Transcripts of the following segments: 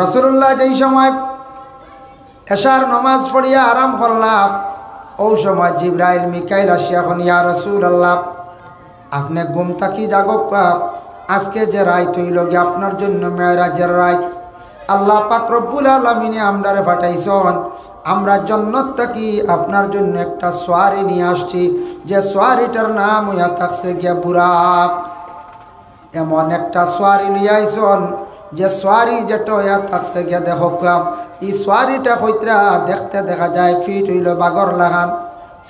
রাসূলুল্লাহ যেই সময় এশার নামাজ পড়িয়া আরাম করলাম, ওই সময় জিবরাইল মিকাইল আসিয়া এখন, ইয়া রাসূলুল্লাহ আপনি ঘুম থাকি জাগক, আজকে যে রাত হইল গে আপনার জন্য মেরাজের রাত। আল্লাহ পাক রব্বুল আলামিনে আমরারে পাঠাইছেন, আমরা জান্নাত থাকি আপনার জন্য একটা সোয়ারি নিয়ে আসছি, যে সোয়ারিটার নাম হইয়া থাকছে গিয়া বুরাক। এমন একটা সোয়ারি নিয়ে আইছেন যে সোয়ারি যেটা হইয়া থাকছে গিয়া দেখো, এই সোয়ারিটা হইতরা দেখতে দেখা যায় ফিট হইল বাগর লাগান,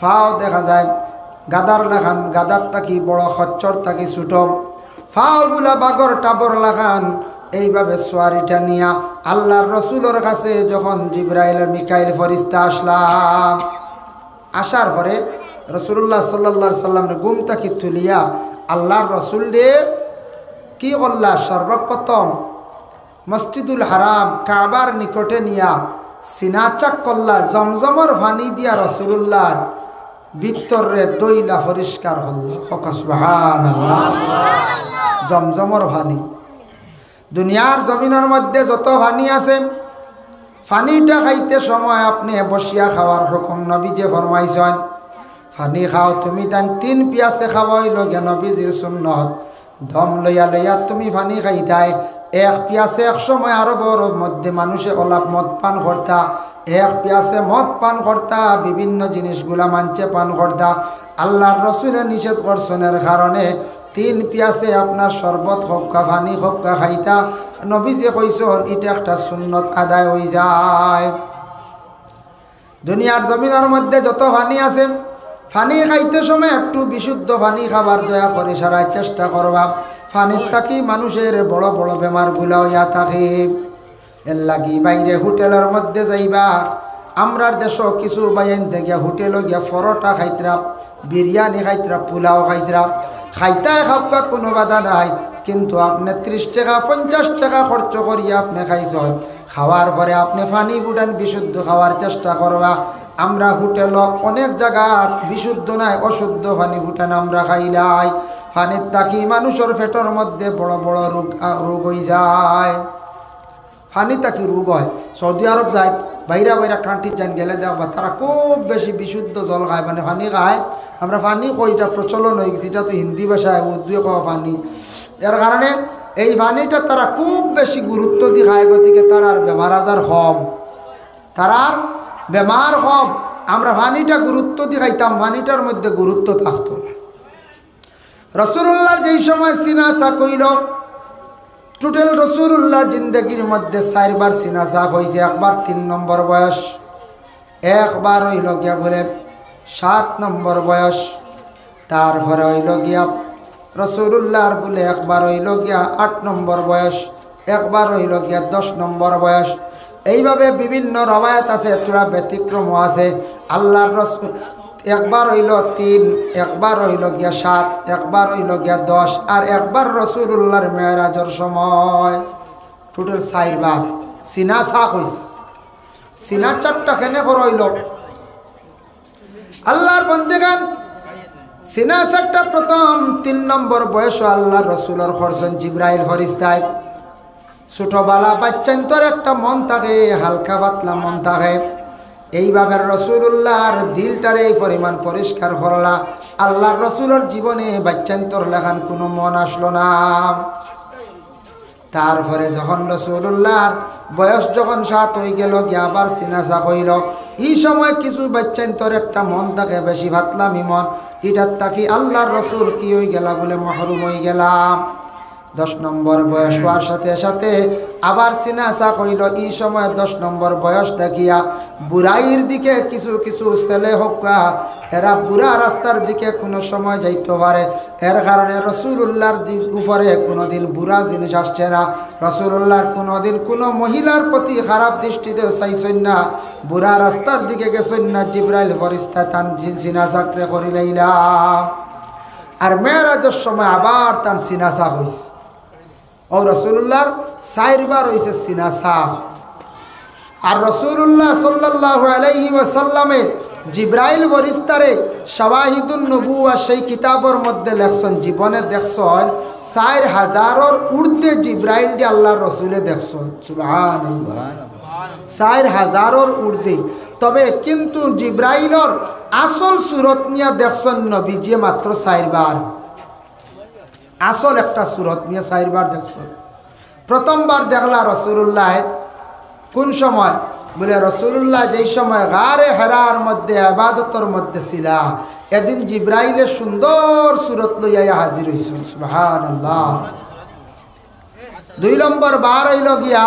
ফাও দেখা যায় গাদার লাগান, গাদার থাকি বড়, খচ্চর থাকি ছোট, ফাও গুলা বাগর টাবর লাগান। এইভাবে সোয়ারিটা নিয়া আল্লাহর রসুলের কাছে যখন জিবরাইল আর মিকাইল ফেরেশতা আসলাম, আসার পরে রাসূলুল্লাহ সাল্লাল্লাহু আলাইহি সাল্লামের ঘুম থাকি তুলিয়া আল্লাহর রসুল রে কি করলা, সর্বপ্রথম মসজিদুল হারাম কাবার নিকটে নিয়া সিনাচাক করলা, জমজমর পানি দিয়া রাসূলুল্লাহ ভিতরে দইলা পরিষ্কার হল। সুবহানাল্লাহ। জমজমর পানি, দুনিয়ার জমিনের মধ্যে যত পানি আছে, পানিটা খাইতে সময় আপনি বসিয়া খাওয়ার হুকুম নবীজি ফরমাইছেন। পানি খাও তুমি তান 3 পিয়াসে খাওয়াইল গে নবীজির সুন্নত। দম লইয়া লইয়া তুমি পানি খাইতাই, 1 পিয়াসে এক সময় আরবের মধ্যে মানুষে ওলাপ মদ পান করতা, 1 পিয়াসে মদ পান করতা, বিভিন্ন জিনিসগুলা মানছে পান করতা। আল্লাহর রসুলে নিষেধ করছনের কারণে 3 পিয়াসে আপনার শরবত হকা পানি হকা খাইতা। নবীজি কইছেন এটা একটা সুন্নত আদায় হয়ে যায়। দুনিয়ার জমিনের মধ্যে যত পানি আছে, পানি খাইতে সময় একটু বিশুদ্ধ পানি খাবার দয়া করে সারার চেষ্টা করবা। পানির থাকি মানুষের বড় বড় বেমারগুলা হইয়া থাকে। এর লাগি বাইরে হোটেলের মধ্যে যাইবা, আমরার দেশ কিছু বাইন থেকে হোটেল গিয়া পরোটা খাইতরা, বিরিয়ানি খাইতরা, পোলাও খাইতরা, খাইতায় খাবা কোনো বাধা নাই, কিন্তু আপনি 30 টাকা 50 টাকা খরচ করিয়া আপনি খাইছেন, খাওয়ার পরে আপনি পানি গুটান বিশুদ্ধ খাওয়ার চেষ্টা করবা। আমরা হোটেল অনেক জায়গা বিশুদ্ধ নাই, অশুদ্ধ পানি ফুটান আমরা খাইলাই। পানির থাকি মানুষের পেটের মধ্যে বড় বড় রোগ হয়ে যায়, পানি থাকি রোগ হয়। সৌদি আরব যায়, বাইরা বাইরা কান্ট্রি যান গেলে দেখবা তারা খুব বেশি বিশুদ্ধ জল খায়, মানে পানি খায়। আমরা পানি কইটা প্রচলন হয়ে গেছে, এটা তো হিন্দি ভাষায় উর্দুয়ে খাওয়া পানি। এর কারণে এই পানিটা তারা খুব বেশি গুরুত্ব দিয়ে খায়, গতিকে তার আর বেমার আজার কম, তারা আর বেমার কম। আমরা পানিটা গুরুত্ব দিয়ে খাইতাম, পানিটার মধ্যে গুরুত্ব থাকতো না। রাসূলুল্লাহ যেই সময় সিনাসা কইল, টোটাল রাসূলুল্লাহ জিন্দগির মধ্যে 4 বার সিনাসা হয়েছে। একবার 3 নম্বর বয়স, একবার হইল গিয়া বলে 7 নম্বর বয়স, তারপরে হইল গিয়া রাসূলুল্লাহর বলে একবার হইল গিয়া 8 নম্বর বয়স, একবার হইল গিয়া 10 নম্বর বয়স। এইভাবে বিভিন্ন রবায়াত আছে, তোরা ব্যতিক্রমও আছে। আল্লাহর রাসূল একবার হইল 3, একবার হইল গিয়া 7, একবার হইল গিয়া 10, আর একবার রাসূলুল্লাহর মেরাজের সময়। টোটাল 4 বার সিনাসা হইছে। সিনাচারটা কেন হইল? আল্লাহর বন্দেগান সিনাসারটা প্রথম 3 নম্বর বয়স আল্লাহর রাসূলের খরচন জিবরাইল ফেরেশতায়। ছোটবেলা বাচ্চান্তর একটা মন থাকে, হালকা পাতলা মন থাকে। এইভাবে রাসূলুল্লাহর দিলটারে এই পরিমাণ পরিষ্কার করলা, আল্লাহর রাসূলের জীবনে বাচ্চান্তর লেখান কোনো মন আসলো না। তারপরে যখন রাসূলুল্লাহর বয়স যখন 7 হয়ে গেল, গিয়ে আবার সিনাসা হইল। এই সময় কিছু বাচ্চান্তর একটা মন থাকে, বেশি ভাতলামি মন, এটার তাকি আল্লাহর রাসূল কি হয়ে গেলা বলে মাহরুম হয়ে গেলাম। 10 নম্বর বয়স হওয়ার সাথে সাথে আবার সিনাসা হইল। এই সময় 10 নম্বর বয়স দেখিয়া বুড়াইয়ের দিকে কিছু কিছু ছেলে হোক, এরা বুড়া রাস্তার দিকে কোনো সময় যাইতে পারে। এর কারণে রাসূলুল্লাহর উপরে কোনোদিন বুড়া জিনিস আসছে না। রাসূলুল্লাহর কোনোদিন কোনো মহিলার প্রতি খারাপ দৃষ্টিতে চাইছেন না। বুড়া রাস্তার দিকে গেছেন না, জিবরাইল ফেরেশতা তান সিনাসা করে লইলাম। আর মেরাজের সময় আবার তান সিনাসা হইছে। ও রাসূলুল্লাহর 4 বার হইছে সিনাসা। আর রাসূলুল্লাহ সাল্লাল্লাহু আলাইহি ওয়াসাল্লামে জিব্রাইল ফেরেশতারে শাওয়াহিদুন নবুওয়া সেই কিতাবের মধ্যে লেখছেন জীবনে দেখছেন 4000-এর ঊর্ধ্বে জিব্রাইল দিয়ে আল্লাহর রাসূলে দেখছেন সুবহানাল্লাহ 4000-এর ঊর্ধ্বে তবে কিন্তু জিব্রাইলের আসল সুরত নিয়ে দেখছেন নবীজি মাত্র 4 বার আসল একটা সুরত নিয়ে 4 বার দেখছেন প্রথমবার দেখলা রাসূলুল্লাহ কোন সময় বলে রাসূলুল্লাহ যেই সময় গারে হেরার মধ্যে ইবাদতের মধ্যে ছিল এদিন জিব্রাইলের সুন্দর সুরত লইয়া হাজির হইছেন সুবহানাল্লাহ 2 নম্বর বার হইল গিয়া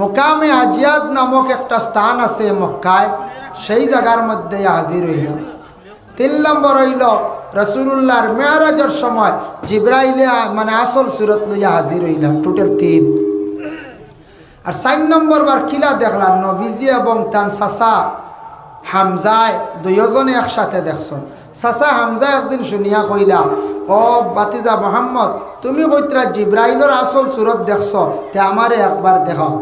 মুকামে আজিয়াদ নামক একটা স্থান আছে মক্কায় সেই জায়গার মধ্যে হাজির হইল 3 নম্বর হইল রাসূলুল্লাহর মেরাজের সময় জিব্রাইলে মানে আসল সুরত লইয়া হাজির হইল টোটাল 3 আর 4 নম্বর বার কিলা দেখলাম নবীজি এবং তার চাচা হামজায় দুইজনে একসাথে দেখছেন চাচা হামজা একদিন শুনিয়া কইলা ও বাতিজা মোহাম্মদ তুমি কইত্রা জিব্রাইলের আসল সুরত দেখছ তে আমারে একবার দেখাও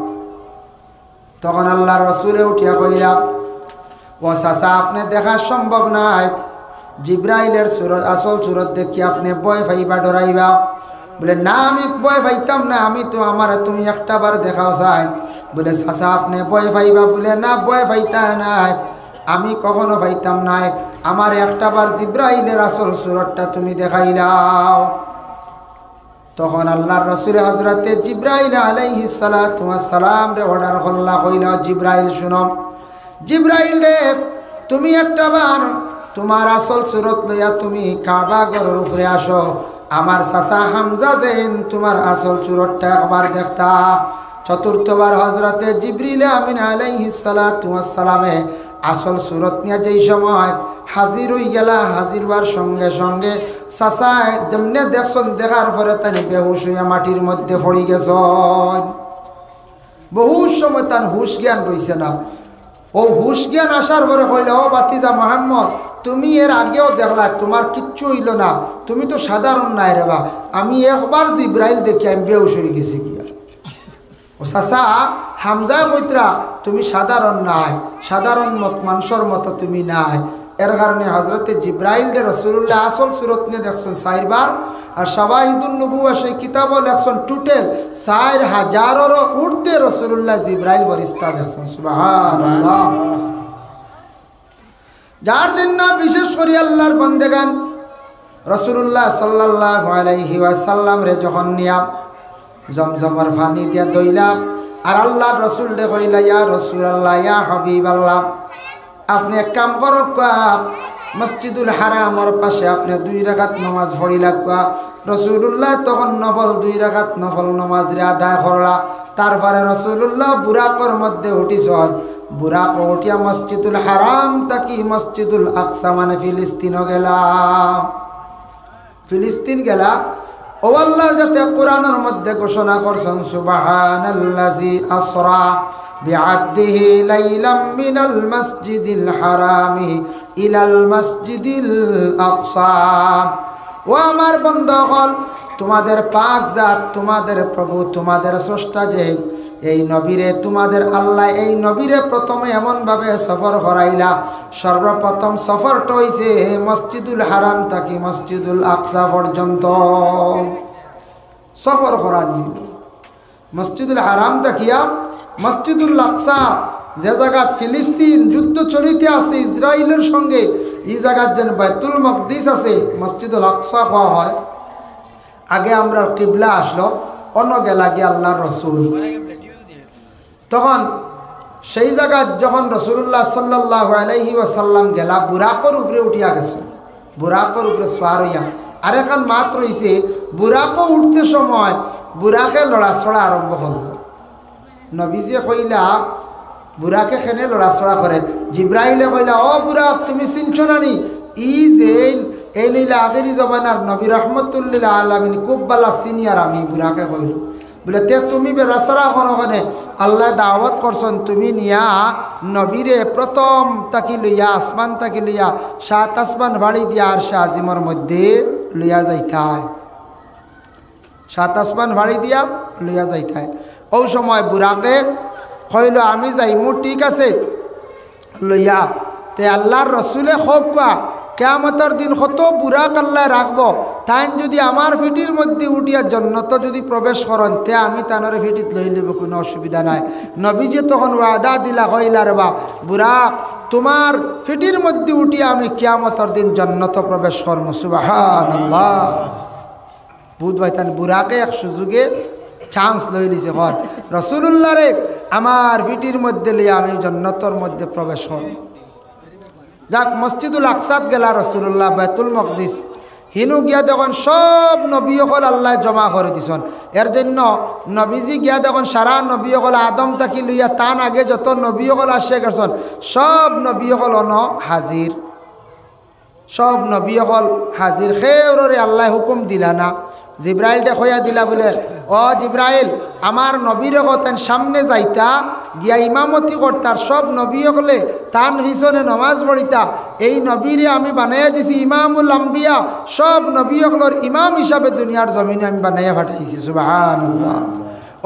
তখন আল্লাহর রাসূলে উঠিয়া কইলা ও চাচা আপনি দেখা সম্ভব নাই জিব্রাইলের সুরত আসল সুরত দেখি আপনি ভয় পাইবা ডরাইবা বলে না আমি ভয় পাইতাম না আমি তো আমার তুমি একটা বার দেখাও চাই বলে চাচা আপনি ভয় পাইবা বলে না ভয় পাইতা নাই আমি কখনো পাইতাম নাই আমার একটা বার জিব্রাইলের আসল সুরতটা তুমি দেখাইলাও তখন আল্লাহর রাসূল হযরতে জিব্রাইল আলাইহিস সালাতু ওয়াস সালাম রে অর্ডার করলা কইলা জিব্রাইল শুনো জিব্রাইল রে তুমি একটা বার তোমার আসল সুরত লইয়া তুমি কাবা ঘরের উপরে আসো আমার চাচা হামজা যেন তোমার আসল সুরতটা একবার দেখতা চতুর্থবার হযরতে জিবরিল আমিন আলাইহিস সালাতু ওয়াস সালামে আসল সুরত নিয়ে যেই সময় হাজির হয়ে গেলা হাজির হওয়ার সঙ্গে সঙ্গে চাচা যেমনে দেখছেন দেখার পরে তানি বেহুশ হইয়া মাটির মধ্যে পড়ে গেছেন বহু সময় তার হুশ জ্ঞান রইছে না ও হুশ জ্ঞান আসার পরে কইলে ও বাতিজা মোহাম্মদ তুমি এর আগেও দেখলা তোমার কিচ্ছু হইল না তুমি তো সাধারণ নাই রে বা আমি একবার জিব্রাইল দেখি আমি বেহুশ হয়ে গেছি গিয়া ও চাচা হামজা কইত্রা তুমি সাধারণ নাই সাধারণ মানুষের মতো তুমি নাই এর কারণে হযরতে জিব্রাইল দে রাসূলুল্লাহ আসল সুরত নিয়ে দেখছেন 4 বার আর শাওয়াহিদুন নবুওয়া সেই কিতাবও লেখছেন টোটাল 4000-এরও ঊর্ধ্বে রাসূলুল্লাহ জিব্রাইল ফেরেশতা দেখছেন সুবহানাল্লাহ যার জন্য বিশেষ করে আল্লাহর বান্দাগান রাসূলুল্লাহ সাল্লাল্লাহু আলাইহি ওয়াসাল্লাম রে যখন নিয়া জমজমের পানি দিয়া দইলা আর আল্লাহর রাসূল দে কইলা ইয়া রাসূলুল্লাহ ইয়া হাবিবাল্লাহ আপনি এক কাম করো মসজিদুল হারামের পাশে আপনি 2 রাকাত নামাজ পড়ি লাগবা রাসূলুল্লাহ তখন নফল 2 রাকাত নফল নামাজ রে আদায় করলা তারপরে রাসূলুল্লাহ বুরাকর মধ্যে উঠিছেন বুরাক উঠিয়া মসজিদুল হারাম তাকি মসজিদুল আকসা মানে ফিলিস্তিনও গেলা ফিলিস্তিন গেলা ও আল্লাহ যাতে কোরআনের মধ্যে ঘোষণা করছেন সুবহানাল্লাযী আসরা বিআবদিহি লাইলাম মিনাল মাসজিদিল হারামি ইলাল মাসজিদিল আকসা ও আমার বান্দাগণ তোমাদের পাক জাত তোমাদের প্রভু তোমাদের স্রষ্টা যে এই নবীরে তোমাদের আল্লাহ এই নবীরে প্রথমে এমন ভাবে সফর করাইলা সর্বপ্রথম সফরটা হইছে মসজিদুল হারাম থেকে মসজিদুল আকসা পর্যন্ত সফর করানি মসজিদুল হারাম দেখিয়া মসজিদুল আকসা যে জায়গা ফিলিস্তিন যুদ্ধ চলিতে আছে ইসরায়েলের সঙ্গে এই জায়গার যেন বাইতুল মকদিস আছে মসজিদুল আকসা হওয়া হয় আগে আমরা কিবলা আসলো অন্য গেলা গিয়ে আল্লাহর রসুল তখন সেই জায়গা যখন রাসূলুল্লাহ সাল্লাল্লাহু আলাইহি ওয়াসাল্লাম গেলা বুরাকর উপরে উঠিয়া গেছে বুরাকর উপরে সওয়ার হইয়া আর এখন মাত রইছে বুরাকও উঠতে সময় বুরাকে লড়াছড়া আরম্ভ হল নবীজি কইলা বুরাকে খেনে লড়াছড়া করে জিব্রাইলে কইলা ও বুরাক তুমি চিনছ না নি ই যে এই লীলা আগেরি জমানার নবী রহমতুল্লিল আলামিন খুব বালা সিনিয়র আমি বুরাকে কইল বলে তে তুমি বেরাসরা কোনখানে আল্লাহ দাওয়াত করছেন তুমি নিয়া নবীরে প্রথম তাকি লইয়া আসমান তাকি লইয়া 7 আসমান ভাড়ি দিয়া আর আজিমর মধ্যে লইয়া যাইতায় 7 আসমান ভাড়ি দিয়া লইয়া যাইতায় ওই সময় বুড়াকে কইল আমি যাইমু ঠিক আছে লইয়া তে আল্লাহর রসুলে হোক কিয়ামতের দিন কত বুড়া কাল্লায় রাখবো, তাই যদি আমার ফিটির মধ্যে উঠিয়া জন্নত যদি প্রবেশ করেন তে আমি তানোর ফিটিত লই নেব, কোনো অসুবিধা নাই। নবীজি তখন ওয়াদা দিলা হইলা রে বা বুড়া তোমার ফিটির মধ্যে উঠিয়া আমি কিয়ামতের দিন জন্নত প্রবেশ করবো। সুবহানাল্লাহ। বুধ ভাইতান বুড়াকে এক সুযোগে চান্স লই লিছে ঘর রসুল্লাহ রে আমার ফিটির মধ্যে লিয়ে আমি জন্নতর মধ্যে প্রবেশ করব। যাক মসজিদুল আকসাদ গেলা রসুল্লাহ, বাইতুল মকদিস হিনু গিয়া দেখুন সব নবীসকল আল্লাহ জমা করে দিছেন। এর জন্য নবীজি গিয়া দেখুন সারা নবীসকল আদম তাকি লইয়া তান আগে যত নবীসকল আসে গেছেন সব নবীসকল হাজির, সব নবীসকল হাজির। খেউরে আল্লাহ হুকুম দিলা না, জিব্রাইলটা খয়া দিলা বলে ও জিব্রাইল আমার নবীরে কতেন সামনে যাইতা গিয়া ইমামতি করতার, সব নবী হলে তান পিছনে নমাজ পড়িতা। এই নবীরে আমি বানাইয়া দিছি ইমামুল আম্বিয়া, সব নবী হকলর ইমাম হিসাবে দুনিয়ার জমিনে আমি বানাইয়া পাঠাইছি। সুবহানাল্লাহ।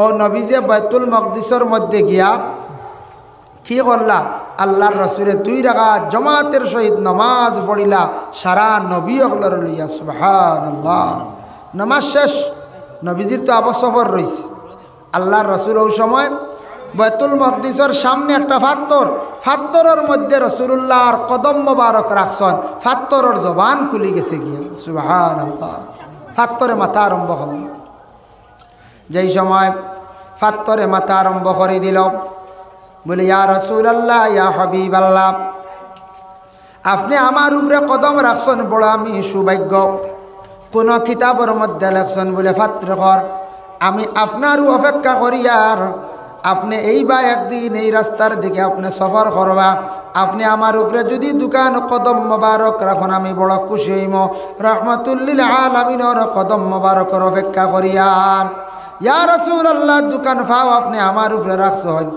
ও নবী যে বাইতুল মকদিসের মধ্যে গিয়া কি করলা, আল্লাহর রসুলের 2 রাকাত জামাতের সহিত নমাজ পড়িলা সারা নবী হকলর লইয়া। সুবহানাল্লাহ। নামাজ শেষ, নবীজির তো আবসফর রয়েছে। আল্লাহর রসুল ওই সময় বাইতুল মকদিসের সামনে একটা ফাত্তরের মধ্যে রসুল্লাহর কদম মোবারক রাখছেন, ফাত্তরের জবান খুলি গেছে গিয়া। সুবহানাল্লাহ। ফাত্তরে মাথা আরম্ভ হল। যেই সময় ফাত্তরে মাথা আরম্ভ করে দিল, বলে ইয়া রাসূলুল্লাহ ইয়া হাবিবাল্লাহ আপনি আমার উপরে কদম রাখছেন, বড় আমি সৌভাগ্য। কোন কিতাবের মধ্যে লেখছেন বলে ফাত্রকর আমি আপনারও অপেক্ষা করি, আর আপনি এই বা একদিন এই রাস্তার দিকে আপনি সফর করবা, আপনি আমার উপরে যদি দোকান কদম মোবারক রাখুন আমি বড় খুশি হইম। রহমাতুল্লিল আলামিনের কদম মোবারকের অপেক্ষা করি। আর ইয়া রাসূলুল্লাহ দোকান ফাও আপনি আমার উপরে রাখছেন,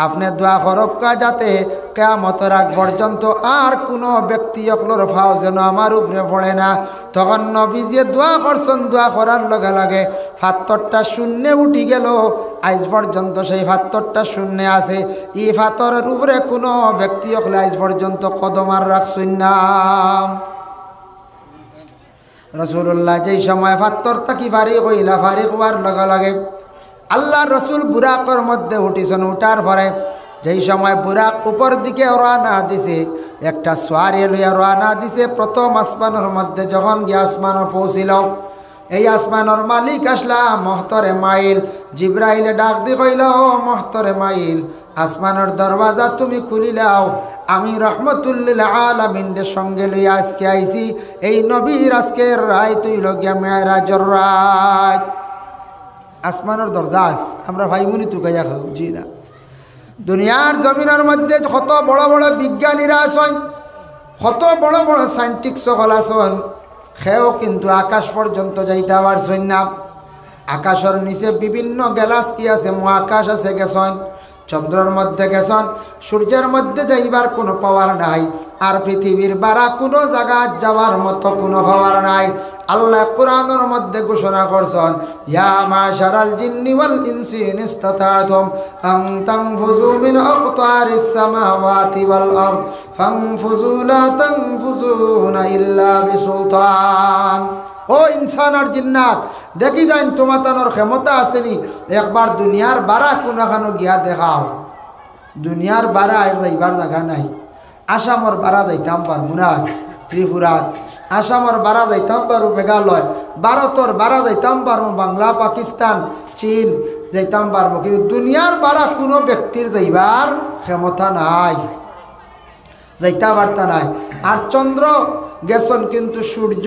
আপনি দোয়া করক্কা যাতে কিয়ামতের আগ পর্যন্ত আর কোনো ব্যক্তি অকলর ফাও যেন আমার উপরে পড়ে না। তখন নবীজি দোয়া করছেন, দোয়া করার লগে লগে ফাত্তরটা শূন্যে উঠি গেল। আজ পর্যন্ত সেই ফাত্তরটা শূন্যে আছে। এই ফাত্তরের উপরে কোনো ব্যক্তি অকলে আজ পর্যন্ত কদম আর রাখছেন না। রাসূলুল্লাহ যেই সময় ফাত্তর থাকি ফারিক হইলা, ফারিক হওয়ার লগে লগে আল্লাহ রসুল বুরাকর মধ্যে উঠিছেন। উঠার পরে যেই সময় বুরাক উপর দিকে রওনা দিছে, একটা সোয়ারি লইয়া রওনা দিছে প্রথম আসমানের মধ্যে। যখন গিয়ে আসমানে পৌঁছিল, এই আসমানের মালিক আসলা মহতরে মাইল। জিব্রাইলে ডাক দি কইল ও মহতরে মাইল আসমানের দরওয়াজা তুমি খুলিলাও, আমি রহমতুল্লিল আলামিনের সঙ্গে লইয়া আজকে আইছি। এই নবীর আজকের রায় তুই লগিয়া মেরাজের রাত। আসমানের দরজা আস আমরা ভাইমুনি তুকাইয়া খাও জি না। দুনিয়ার জমিনের মধ্যে কত বড় বড় বিজ্ঞানীরা আছেন, কত বড় বড় সায়েন্টিস্ট সকল আছেন, সেও কিন্তু আকাশ পর্যন্ত যাইতে পারছেন না। আকাশের নিচে বিভিন্ন গ্যালাক্সি আছে, মহাকাশ আছে গেছেন, চন্দ্রের মধ্যে গেছেন, সূর্যের মধ্যে যাইবার কোনো পাওয়ার নাই। আর পৃথিবীর বারা কোনো জায়গা যাওয়ার মতো কোনো পাওয়ার নাই। আল্লাহ কোরআনের মধ্যে ঘোষণা করছেন, ইয়া মাশারাল জিন্নি ওয়াল ইনসি ইন ইসতাতাতুম আন তানফুযু মিন আকতারিস সামাওয়াতি ওয়াল আরদ ফানফুযু লা তানফুযুনা ইল্লা বিসুলতান। ও ইনসান আর জিন্নাত দেখি যান তোমাদের ক্ষমতা আসেনি, একবার দুনিয়ার বারা কোনখানো গিয়া দেখাও। দুনিয়ার বারা আর যাইবার জায়গা নাই। আসামর বারা যাইতাম পারবো না, ত্রিপুরা। আসামর বারা যাইতাম পারবো মেঘালয়, ভারতর বারা যাইতাম পারবো বাংলা, পাকিস্তান, চীন যাইতাম পারবো, কিন্তু দুনিয়ার বারা কোনো ব্যক্তির যাইবার ক্ষমতা নাই, যাইতা বার্তা নাই। আর চন্দ্র গেছন কিন্তু সূর্য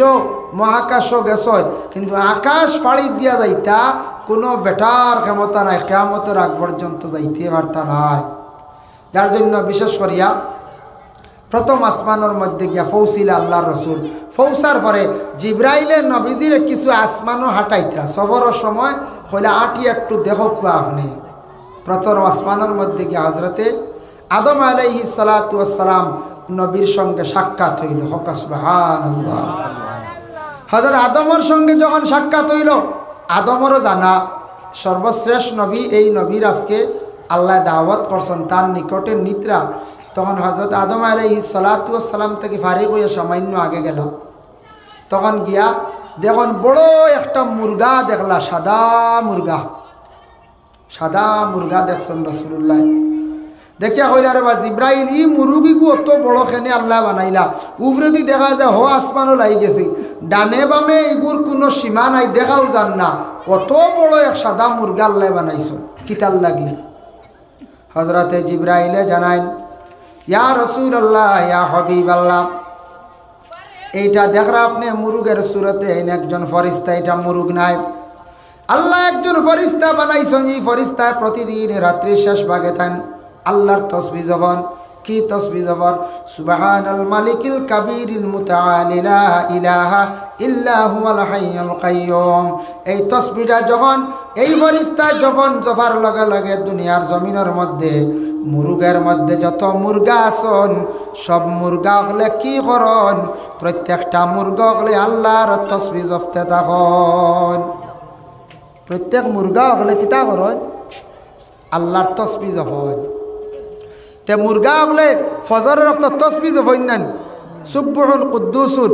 মহাকাশও গেছন, কিন্তু আকাশ ফাড়ি দিয়া যাইতা কোনো বেটার ক্ষমতা নাই, কিয়ামতের আগ পর্যন্ত যাইতে বার্তা নাই। যার জন্য বিশেষ করিয়া প্রথম আসমানের মধ্যে গিয়া পৌঁছিলা আল্লাহর রসুল। পৌঁছার পরে জিব্রাইলে নবীজির কিছু আসমানও হাঁটাইতরা সবরের সময় হইলে আঁটি একটু দেখক আপনি। প্রথম আসমানের মধ্যে গিয়া হজরতে আদম আলাইহিস সালাতু ওয়াস সালাম নবীর সঙ্গে সাক্ষাৎ হইল। হকা সুবহানাল্লাহ। হযরত আদমের সঙ্গে যখন সাক্ষাৎ হইল, আদমেরও জানা সর্বশ্রেষ্ঠ নবী এই নবীর আজকে আল্লাহ দাওয়াত করছেন তার নিকটে নিদ্রা। তখন হযরত আদম আলাইহিস সালাতু ওয়াস সালাম থেকে ফারিগ হয়ে সামান্য আগে গেল। তখন গিয়া দেখুন বড় একটা মুরগা দেখলা, সাদা মুরগা দেখছেন রাসূলুল্লাহ। দেখিয়া কইলা রে বা জিব্রাইল, ই মুরগিগু অত বড় খেনে আল্লাহ বানাইলা, উপরে দি দেখা যায় হ আসমানও লাই গেছে, ডানে বামে এগুর কোনো সীমা নাই, দেখাও যান না, অত বড় এক সাদা মুরগা আল্লাহ বানাইছো, কিতার লাগি? হযরতে জিব্রাইলে জানাইন, ইয়া রাসূলুল্লাহ, ইয়া হাবিবাল্লাহ, এইটা দেখরা আপনি মুরুগের সুরতে একজন ফরিস্তা, এটা মুরুগ নাই, আল্লাহ একজন ফরিস্তা বানাইছেন। এই ফরিস্তায় প্রতিদিন রাত্রি শেষ ভাগে থাকেন আল্লাহর তসবিহ জবান। কি তসবিহ জবান? সুবহানাল মালিকিল কাবীরিল মুতাআলি লা ইলাহা ইল্লা হুয়াল হাইয়ুল কাইয়্যুম। এই তসবিহটা যখন এই ফরিস্তা যখন জবার লগে লগে দুনিয়ার জমিনের মধ্যে মুরুগের মধ্যে যত মুরগা আছেন সব মুরগা হলে কি করন? প্রত্যেকটা মুরগা হলে আল্লাহর তসবিহ জপতে থাকুন। প্রত্যেক মুরগা হলে কিতা করেন? আল্লাহর তসবিহ জপন। তে মুরগা হলে ফজরের রক্ত তসবিহ জপন না, সুবহুন কুদ্দুসুন,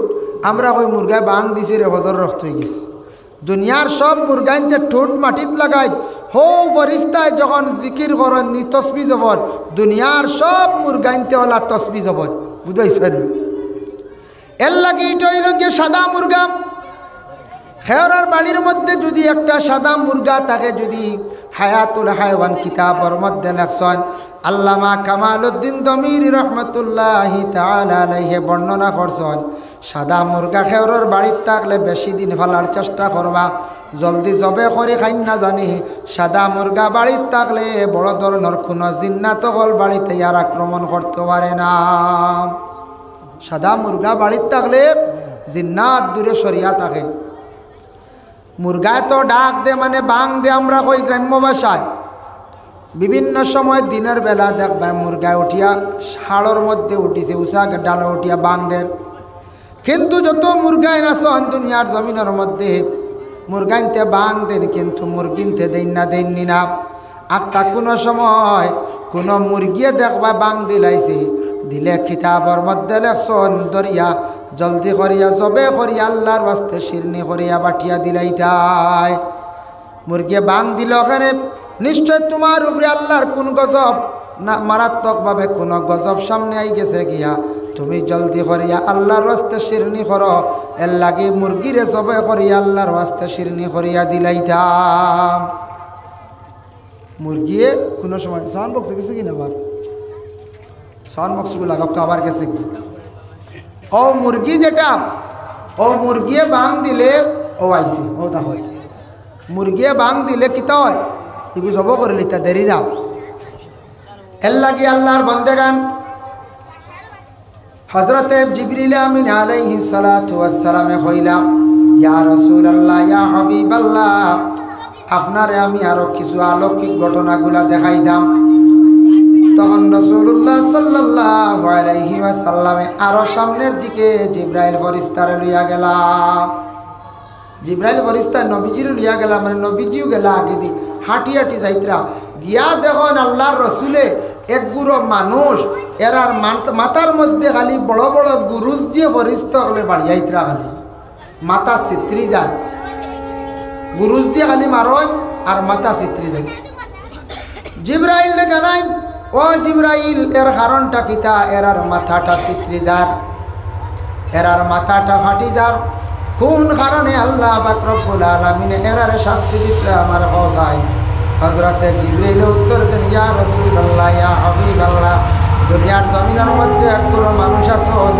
আমরা কই মুরগায় বাং দিছি রে ফজরের রক্ত হয়ে গেছে। দুনিয়ার সব মুরগাইনতে ঠোঁট মাটিত লাগাই হো ফরিস্তায় যখন জিকির করেন নি তসবিহ জপন, দুনিয়ার সব মুরগাইনতে ওলা তসবিহ জপন, বুঝাইছেন? এর লাগে এটা হইল গিয়ে সাদা মুরগা। খেয়রার বাড়ির মধ্যে যদি একটা সাদা মুরগা থাকে, যদি হায়াতুল হায়ওয়ান কিতাবর মধ্যে লেখছেন আল্লামা কামালউদ্দিন দমিরি রহমতুল্লাহি তাআলা আলাইহি বর্ণনা করছেন, সাদা মুরগা খেয়রার বাড়ির থাকলে বেশি দিন ফেলার চেষ্টা করবা, জলদি জবে করে খাই না জানি। সাদা মুরগা বাড়ির থাকলে বড় ধরনের কোনো জিন্নাত হল বাড়িতে আর আক্রমণ করতে পারে না। সাদা মুরগা বাড়ির থাকলে জিন্নাত দূরে সরিয়া থাকে। মুরগায় তো ডাক দে মানে বাং দে, আমরা কই গ্রাম্য ভাষায়। বিভিন্ন সময় দিনের বেলা দেখবা মুরগায় উঠিয়া হাড়ের মধ্যে উঠিছে, উষা ডালে উঠিয়া বাং দের। কিন্তু যত মুরগাইন আছেন দুনিয়ার জমিনের মধ্যে মুরগাইনতে বাং দেন, কিন্তু মুরগিনতে দেননি না। আত্মা কোনো সময় কোনো মুরগিয়ে দেখবা বাং দিলাইছে, দিলে কিতাবর মধ্যে লেখছেন দরিয়া জলদি করিয়া জবে করিয়া আল্লাহর ওয়াস্তে শিরনি করিয়া বাটিয়া দিলাইতাই। মুরগিয়ে বাং দিল ওখানে নিশ্চয় তোমার উপরে আল্লাহর কোন গজব না, মারাত্মকভাবে কোনো গজব সামনে আই গেছে গিয়া, তুমি জলদি করিয়া আল্লাহর ওয়াস্তে শিরনি করো। এর লাগে মুরগিরে জবে করিয়া আল্লাহর ওয়াস্তে শিরনি করিয়া দিলাইতাম। মুরগিয়ে কোনো সময় সাউন্ড বক্সে গেছে কিনা, আবার সাউন্ড বক্সগুলো আবার গেছে কি? ও মুরগি যেটা, ও মুরগিয়ে বাং দিলে ও আইসি, ও তা হয় মুরগিয়ে বাং দিলে কিতা হয়? এগুলো জব করে লিতা দেরি না। এর লাগে আল্লাহর বন্দেগান হযরতে জিবরিল আমিন আলাইহিস সালাতু ওয়াস সালামে কইলাম, ইয়া রাসূলুল্লাহ, ইয়া হাবিবাল্লাহ, আপনারে আমি আরো কিছু অলৌকিক ঘটনাগুলা দেখাইতাম। তখন রাসূলুল্লাহ সাল্লাল্লাহু আলাইহি ওয়াসাল্লামে আরো সামনের দিকে জিবরাইল ফেরেশতারে লইয়া গেলাম। জিবরাইল ফেরেশতা নবীজির লইয়া গেলাম, মানে নবীজিও গেলা আগে দি হাঁটি হাঁটি যাইতরা গিয়া দেখুন আল্লাহর রসুলে এক গুরো মানুষ এরার মাথার মধ্যে খালি বড় বড় গুরুজ দিয়ে ফেরেশতা হলে বাড়ি যাইতরা, খালি মাথা চিত্রি যায়, গুরুজ দিয়ে খালি মারয় আর মাথা চিত্রি যায়। জিবরাইল জানাই, ও জিবরাইল, এর কারণটা কিতা? এরার মাথাটা চিত্রি যার, এরার মাথাটা ফাটি যার, কোন কারণে আল্লাহ পাক রব্বুল আলামিন এরার শাস্তি দিতে আমার হসায়। হযরতে জিবরাইল উত্তর দেন, ইয়া রাসূলুল্লাহ, ইয়া হাবিবাল্লাহ, দুনিয়ার জমিনের মধ্যে একগুলো মানুষ আছেন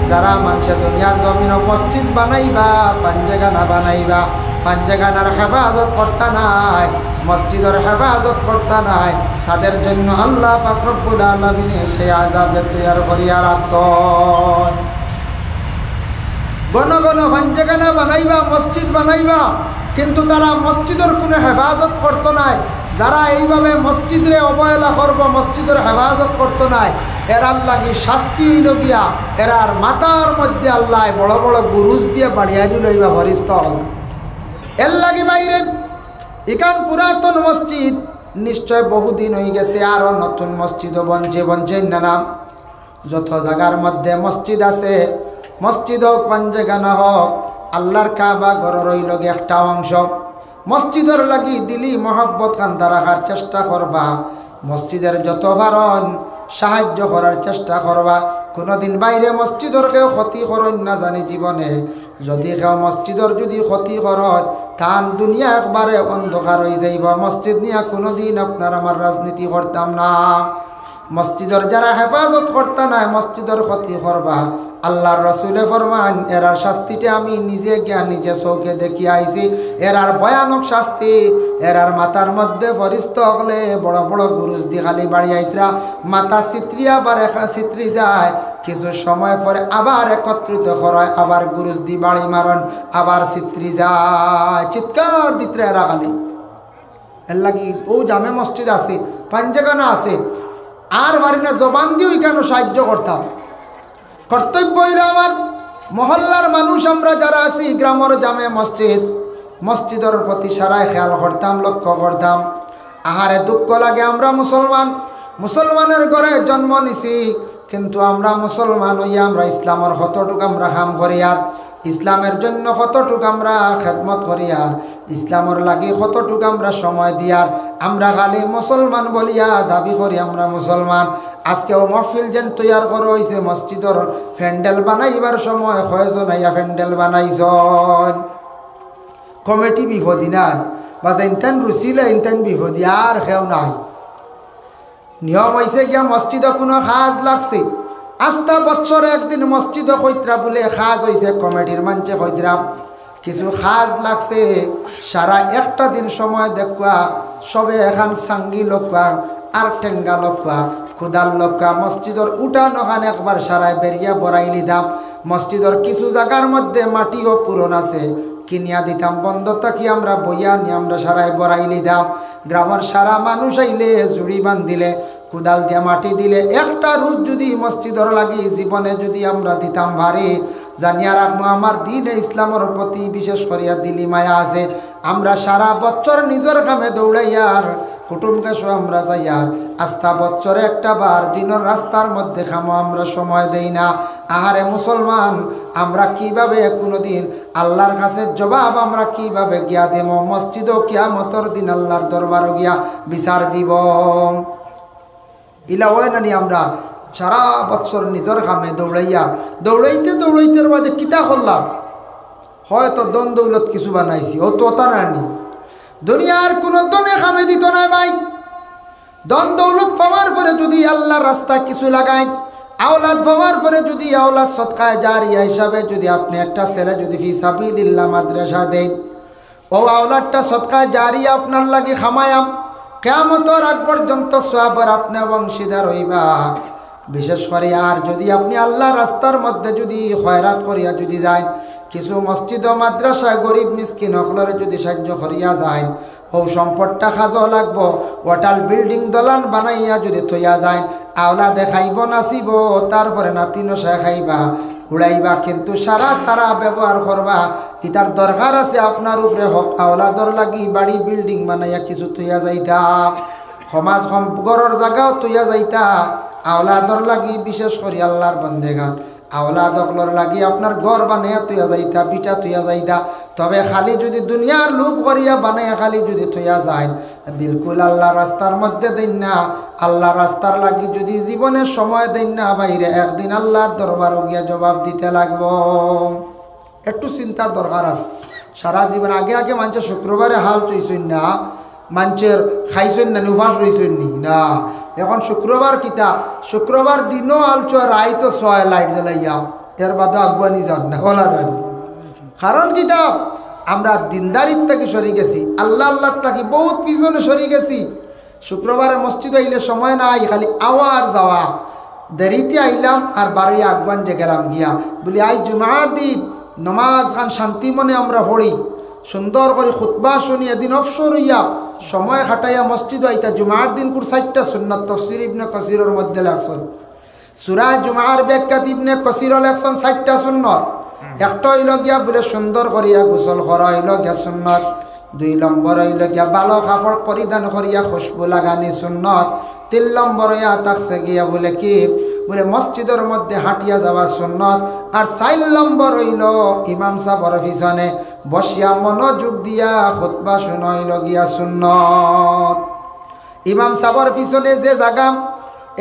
যারা মানুষে দুনিয়ার জমিন মসজিদ বানাইবা, পাঞ্জেগানা বানাইবা, পাঞ্জেগানার হেফাজত করতে নাই, মসজিদের হেফাজত করতে নাই, তাদের জন্য আল্লাহ পাক রব্বুল আলামিন সেই আযাবে তৈয়ার করিয়া রাখছেন। ঘন ঘন পাঞ্জেগানা বানাইবা, মসজিদ বানাইবা, কিন্তু তারা মসজিদের কোনো হেফাজত করতো নাই। যারা এইভাবে মসজিদরে অবহেলা করবো, মসজিদের হেফাজত করতো নাই, এরার লাগি শাস্তি হইল গিয়া এরার মাথার মধ্যে আল্লাহ বড় বড় গুরুজ দিয়ে বাড়িয়া লইবা ফেরেশতা। এর লাগি বাইরে এখান পুরাতন মসজিদ নিশ্চয় বহুদিন হয়ে গেছে, আরো নতুন মসজিদও বনছে না নাম। যত জায়গার মধ্যে মসজিদ আছে, মসজিদ হোক পাঞ্জেখানা হোক, আল্লাহর কাবা ঘর রইল একটা অংশ। মসজিদের লাগি দিলি মহব্বত কান্দা রাখার চেষ্টা করবা, মসজিদের যত বারণ সাহায্য করার চেষ্টা করবা। কোনোদিন বাইরে মসজিদের কেউ ক্ষতি করেন না জানি জীবনে, যদি কেউ মসজিদের যদি ক্ষতি করেন তান দুনিয়া একবারে অন্ধকার হয়ে যাইব। মসজিদ নিয়ে কোনোদিন আপনার আমার রাজনীতি করতাম না। মসজিদের যারা হেফাজত করতে নাই, মসজিদের ক্ষতি করবা, আল্লাহর রাসূলে ফরমান এরার শাস্তিটা আমি নিজে গিয়া নিজে চৌকে দেখি আইছি। এরার ভয়ানক শাস্তি, এরার মাথার মধ্যে ফরিস্ত হলে বড় বড় গুরুজ দি খালি বাড়ি আইতরা, মাথা চিত্রি আবার চিত্রি যায়, কিছু সময় পরে আবার একত্রিত করায়, আবার গুরুজ দি বাড়ি মারন, আবার চিত্রি যায়, চিৎকার দিত্রে এরা খালি। এর লাগি ও জামে মসজিদ আছে, পাঞ্জেখানা আছে, আর বাড়ি না জবান দিয়ে কেন সাহায্য করতাম। কর্তব্য হইল আমার মহল্লার মানুষ আমরা যারা আছি, গ্রামের জামে মসজিদ, মসজিদের প্রতি সারাই খেয়াল করতাম, লক্ষ্য করতাম। আহারে দুঃখ লাগে, আমরা মুসলমান, মুসলমানের ঘরে জন্ম নিছি, কিন্তু আমরা মুসলমান হইয়া আমরা ইসলামের কতটুকু আমরা কাম করি, আর ইসলামের জন্য কতটুকু আমরা খেদমত করি, আর ইসলামের লাগি কতটুকু আমরা সময় দিয়ার। আমরা খালি মুসলমান বলিয়া দাবি করি আমরা মুসলমান। আজকেও মহফিল যেন তৈয়ার করা হয়েছে, মসজিদের প্যান্ডেল বানাইবার সময় কয়জন আইয়া প্যান্ডেল বানাইজন, কমিটি বিপদী নাই, বা ইনতেন রুচিলে ইনতেন বিপদী, আর কেউ নাই। নিয়ম হয়েছে গিয়া মসজিদে কোনো খাজ লাগছে, আস্তা বছরে একদিন মসজিদে কইত্রা বলে খাজ হয়েছে, কমিটির মানছে কইত্রা কিছু খাজ লাগছে, সারা একটা দিন সময় দেখবা সবে এখান সাঙ্গি লোকা আর ঠেঙ্গা লোকা খুদার লোকা মসজিদর উঠান ওখানে একবার সারায় বেরিয়া বড়াইলি দাম। মসজিদর কিছু জায়গার মধ্যে মাটিও পুরন আছে, কিনিয়া দিতাম, বন্ধ থাকি আমরা বইয়া নিয়ে আমরা সারায় বড়াইলি দাম। গ্রামের সারা মানুষ আইলে জুড়ি বান্ধিলে কুদাল দিয়া মাটি দিলে একটা রোজ যদি মসজিদর লাগি জীবনে যদি আমরা দিতাম ভারী, জানিয়া রাখবো আমার দিন ইসলামের প্রতি বিশেষ করিয়া দিলি মায়া আছে। আমরা সারা বছর নিজের কামে দৌড়াইয়ার, কুটুম কাছে আমরা যাইয়ার, আস্থা বছরে একটা বার দিনের রাস্তার মধ্যে খামো আমরা সময় দেই না। আহারে মুসলমান, আমরা কিভাবে কোনোদিন আল্লাহর কাছে জবাব আমরা কিভাবে গিয়া দেব? মসজিদও কিয়ামতের দিন আল্লাহর দরবারও গিয়া বিচার দিব। ইলা হয় নানি আমরা সারা বছর নিজের কামে দৌড়াইয়া দৌড়াইতে দৌড়াইতে বাদে কিতা করলাম, হয়তো দন দৌলত কিছু বানাইছি, ও তো তা নানি দুনিয়ার কোনো দনে কামে দিত না ভাই। দন দৌলত পাওয়ার পরে যদি আল্লাহর রাস্তায় কিছু লাগাই, আওলাদ পাওয়ার পরে যদি আওলাদ সদকায় জারিয়া হিসাবে যদি আপনি একটা ছেলে যদি ফি সাবিলিল্লাহ মাদ্রাসা দেন, ও আওলাদটা সদকায় জারিয়া আপনার লাগি খামায়াম, কিয়ামতের আগ পর্যন্ত সওয়াবের আপনি অংশীদার হইবা। বিশেষ করে আর যদি আপনি আল্লাহ রাস্তার মধ্যে যদি খয়রাত করিয়া যদি যায়, কিছু মসজিদ ও মাদ্রাসা গরিব মিসকিন সকলের যদি সাহায্য করিয়া যায়, ও সম্পদটা খাজো লাগবো, ওটাল বিল্ডিং দলান বানাইয়া যদি থইয়া যায়, আওলা দেখাইব নাচিব, তারপরে নাতি নশা খাইবা উড়াইবা, কিন্তু সারা তারা ব্যবহার করবা। ইতার দরকার আছে আপনার উপরে হক আওলাদর লাগি বাড়ি বিল্ডিং বানাইয়া কিছু থইয়া যাইতা, সমাজ গড়ের জায়গাও থইয়া যাইতা, আওলাদর লাগি বিশেষ করি আল্লাহর বন্দেগান আওলাদ অকলর লাগি আপনার ঘর বানাইয়া থইয়া যাইতা, বিটা থইয়া যাইতা। তবে খালি যদি দুনিয়ার লোভ করিয়া বানাইয়া খালি যদি থইয়া যায়, বিলকুল আল্লাহ রাস্তার মধ্যে দেন না, আল্লাহ রাস্তার লাগি যদি জীবনের সময় দেন না, বাইরে একদিন আল্লাহর দরবারও গিয়া জবাব দিতে লাগবো। একটু চিন্তার দরকার আছে। সারা জীবন আগে আগে মানুষের শুক্রবারে হাল চইছেন না, মানুষের খাইছেন না, উপাস রইছেন নি না। এখন শুক্রবার কিতা, শুক্রবার দিনও আলচো, রায় তো ছয় লাইট জ্বালাইয়া, এর বাদে আগুয়ানি যান না ওলা দাঁড়ি। কারণ কিতা, আমরা দিনদারির থেকে সরি গেছি, আল্লাহ আল্লাহ থাকি বহুত পিছনে সরি গেছি। শুক্রবারে মসজিদ আইলে সময় নাই, খালি আওয়ার যাওয়া, দেরিতে আইলাম আর বারোই আগুয়ান যে গেলাম গিয়া বলি আই জুমার দিন নমাজ খান শান্তি মনে আমরা পড়ি, সুন্দর করে খুতবা শুনি, এদিন অবসর হইয়া সময় খাটাইয়া মসজিদ আইতা। জুমার দিন কুর 4টা সুন্নাত তাফসীর ইবনে কাসিরের মধ্যে লেখছেন, সূরা জুমার ব্যাখ্যা ইবনে কাসির লেখছেন 4টা সুন্নাত। একটা হইল গিয়া বলে সুন্দর করিয়া গোসল করা হইল গিয়া সুন্নত, 2 নম্বর হইল গিয়া ভালো কাপড় পরিধান করিয়া খুশবু লাগানি সুন্নত, 3 নম্বর হইয়া থাকছে গিয়া বলে কি বলে মসজিদের মধ্যে হাঁটিয়া যাওয়া সুন্নত। আর 4 নম্বর হইল ইমাম সাহেবের পিছনে বসিয়া মনোযোগ দিয়া খুতবা শুনাইল গিয়া সুন্নত। ইমাম সাহেবের পিছনে যে জায়গা,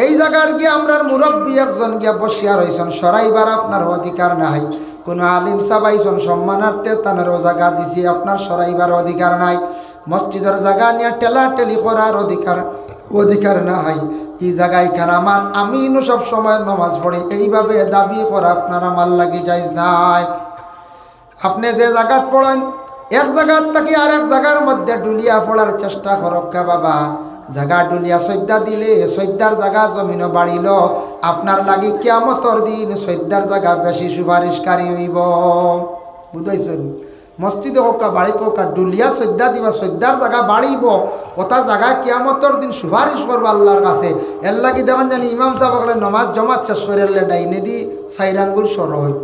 এই জায়গার গিয়ে আমরার মুরব্বী একজন গিয়া বসিয়া রইছেন, সরাইবার আপনার অধিকার নাই। কোনো আলিম সাহেব আইছেন সম্মানার্থে, তানেরও জায়গা দিছি, আপনার সরাইবার অধিকার নাই। মসজিদের জায়গা নিয়ে টেলাটেলি করার অধিকার নাই। এই জায়গায় কেন আমার, আমিও সব সময় নমাজ পড়ি, এইভাবে দাবি করা আপনার আমার লাগি যাইজ নাই। আপনি যে জায়গা পড়েন, এক জায়গার থাকি আর এক জায়গার মধ্যে ডুলিয়া পড়ার চেষ্টা করক্কা বাবা। জায়গা ডুলিয়া সৈদ্যা দিলে সৈদ্যার জায়গা জমিন বাড়িল, আপনার লাগি কিয়ামতর দিন সৈদ্যার জায়গা বেশি সুপারিশকারী হইব। বুঝাইছেন? মসজিদে হোক বাড়িতে হোক ডুলিয়া সৈদ্যা দিবা, সৈদ্যার জায়গা বাড়িব, ওটা জায়গা কিয়ামতর দিন সুপারিশ করবো আল্লাহর কাছে। এর লাগি দেখেন জানি ইমাম সাহেব বলে নমাজ জমাত শেষ করে ডাইনে দি 4 আঙ্গুল সর হয়,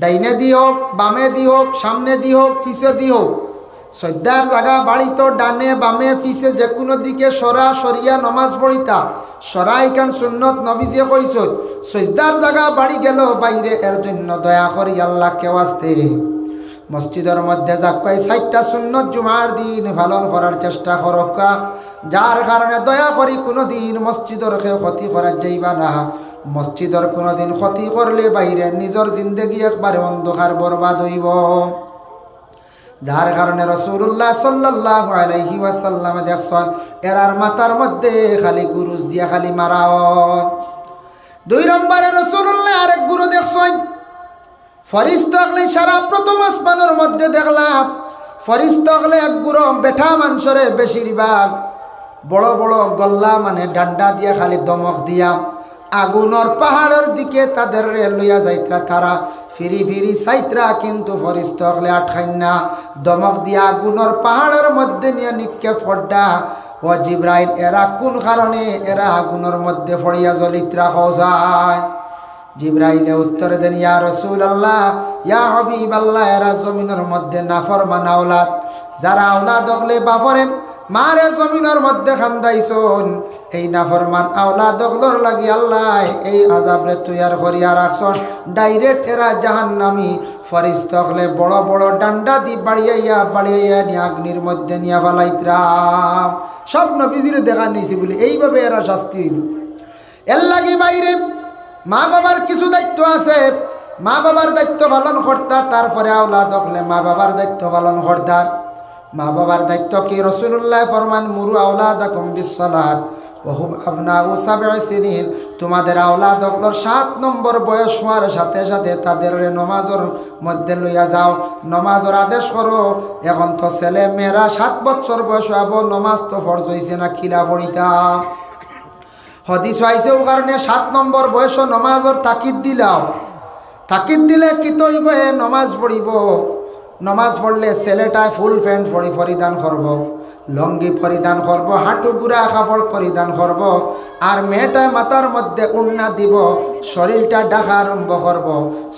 ডাইনে দি হোক, বামে দি হোক, সামনে দি হোক, পিছে দি হোক, সৈদ্যার জায়গা বাড়িত ডানে বামে পিছে যে কোনো দিকে সরিয়া নমাজ পড়িতা। সরাইখান সুন্নত নবীজি কইছ, সৈদ্যার জায়গা বাড়ি গেল বাইরে, এর জন্য দয়া করি আল্লাহ কেউ আসতে মসজিদের মধ্যে যাকাই 4টা সুন্নত জুমার দিন পালন করার চেষ্টা করক্কা। যার কারণে দয়া করি কোনো দিন মসজিদের কেউ ক্ষতি করার যাইবা না। মসজিদের কোনো দিন ক্ষতি করলে বাইরে নিজের জিন্দগি একবারে অন্ধকার বরবাদ হইব। যার কারণে রাসূলুল্লাহ সাল্লাল্লাহু আলাইহি ওয়াসাল্লাম দেখছেন এরার মাথার মধ্যে খালি গুরুজ দিয়া খালি মারাও। 2 নম্বরে রাসূলুল্লাহ আরেক গুরু দেখছেন, ফরিস্তাগলে সারা প্রথম আসমানের মধ্যে দেখলাম ফরিস্তাগলে এক গুরু বেঠা মানুষরে বেশিরভাগ বড় বড় গল্লা মানে ডান্ডা দিয়া খালি দমক দিয়া আগুনের পাহাড়ের দিকে তাদের লইয়া যাইত্রা। তারা ফিরি ফিরি সাইত্রা, কিন্তু ফরিস্তাগলে আটকাইন না, দমক দিয়া আগুনের পাহাড়ের মধ্যে নিয়ে নিক্ষেপ করডা। ও জিব্রাইল, এরা কোন কারণে এরা আগুনের মধ্যে ফড়িয়া জ্বলিত্রা যায়? জিব্রাইলে উত্তর দেন, ইয়া রাসূলুল্লাহ, ইয়া হাবিবাল্লাহ, এরা জমিনের মধ্যে নাফরমান আওলাদ, যারা আওলাদ হলে বাপরে মারে জমিনের মধ্যে খান্দাইছন, এই নাফরমান আওলাদ হলর লাগি আল্লাহ এই আযাবরে তৈয়ার করিয়া রাখছন। ডাইরেক্ট এরা জাহান্নামী। ফরিস্তা হলে বড় বড় ডান্ডা দি বাড়িয়াইয়া নিয়ে অগ্নির মধ্যে নিয়ে ফেলাইত্রাম। সব নবীজিরে দেখা নিয়েছি বলে এইভাবে এরা শাস্তি হইল। এর লাগি বাইরে মা বাবার কিছু দায়িত্ব আছে, মা বাবার দায়িত্ব পালন করতা, তারপরে আওলাদ হলে মা বাবার দায়িত্ব পালন করতা। মা বাবার দায়িত্ব কি? রাসূলুল্লাহ ফরমান, মুরু আওলাদাকুম বিসসালাত ওয়া হুম আবনাউ 7 সিনিন। তোমাদের আওলাদ হলর 7 নম্বর বয়স হওয়ার সাথে সাথে তাদের নমাজের মধ্যে লইয়া যাও, নমাজের আদেশ করো। এখন তো ছেলে মেয়েরা 7 বছর বয়স হব, নমাজ তো ফরজ হইছে না, কিলা পড়িতাম। হাদিস আইছে ও কারণে 7 নম্বর বয়স নমাজের তাকিদ দিলাম। তাকিদ দিলে কি তৈব নমাজ পড়িব। নমাজ পড়লে ছেলেটায় ফুল প্যান্ট পরিধান করব, লঙ্গি পরিধান করব, হাঁটু গুড়া কাপড় পরিধান করব। আর মেয়েটায় মাথার মধ্যে উন্না দিব, শরীরটা ঢাকা আরম্ভ করব।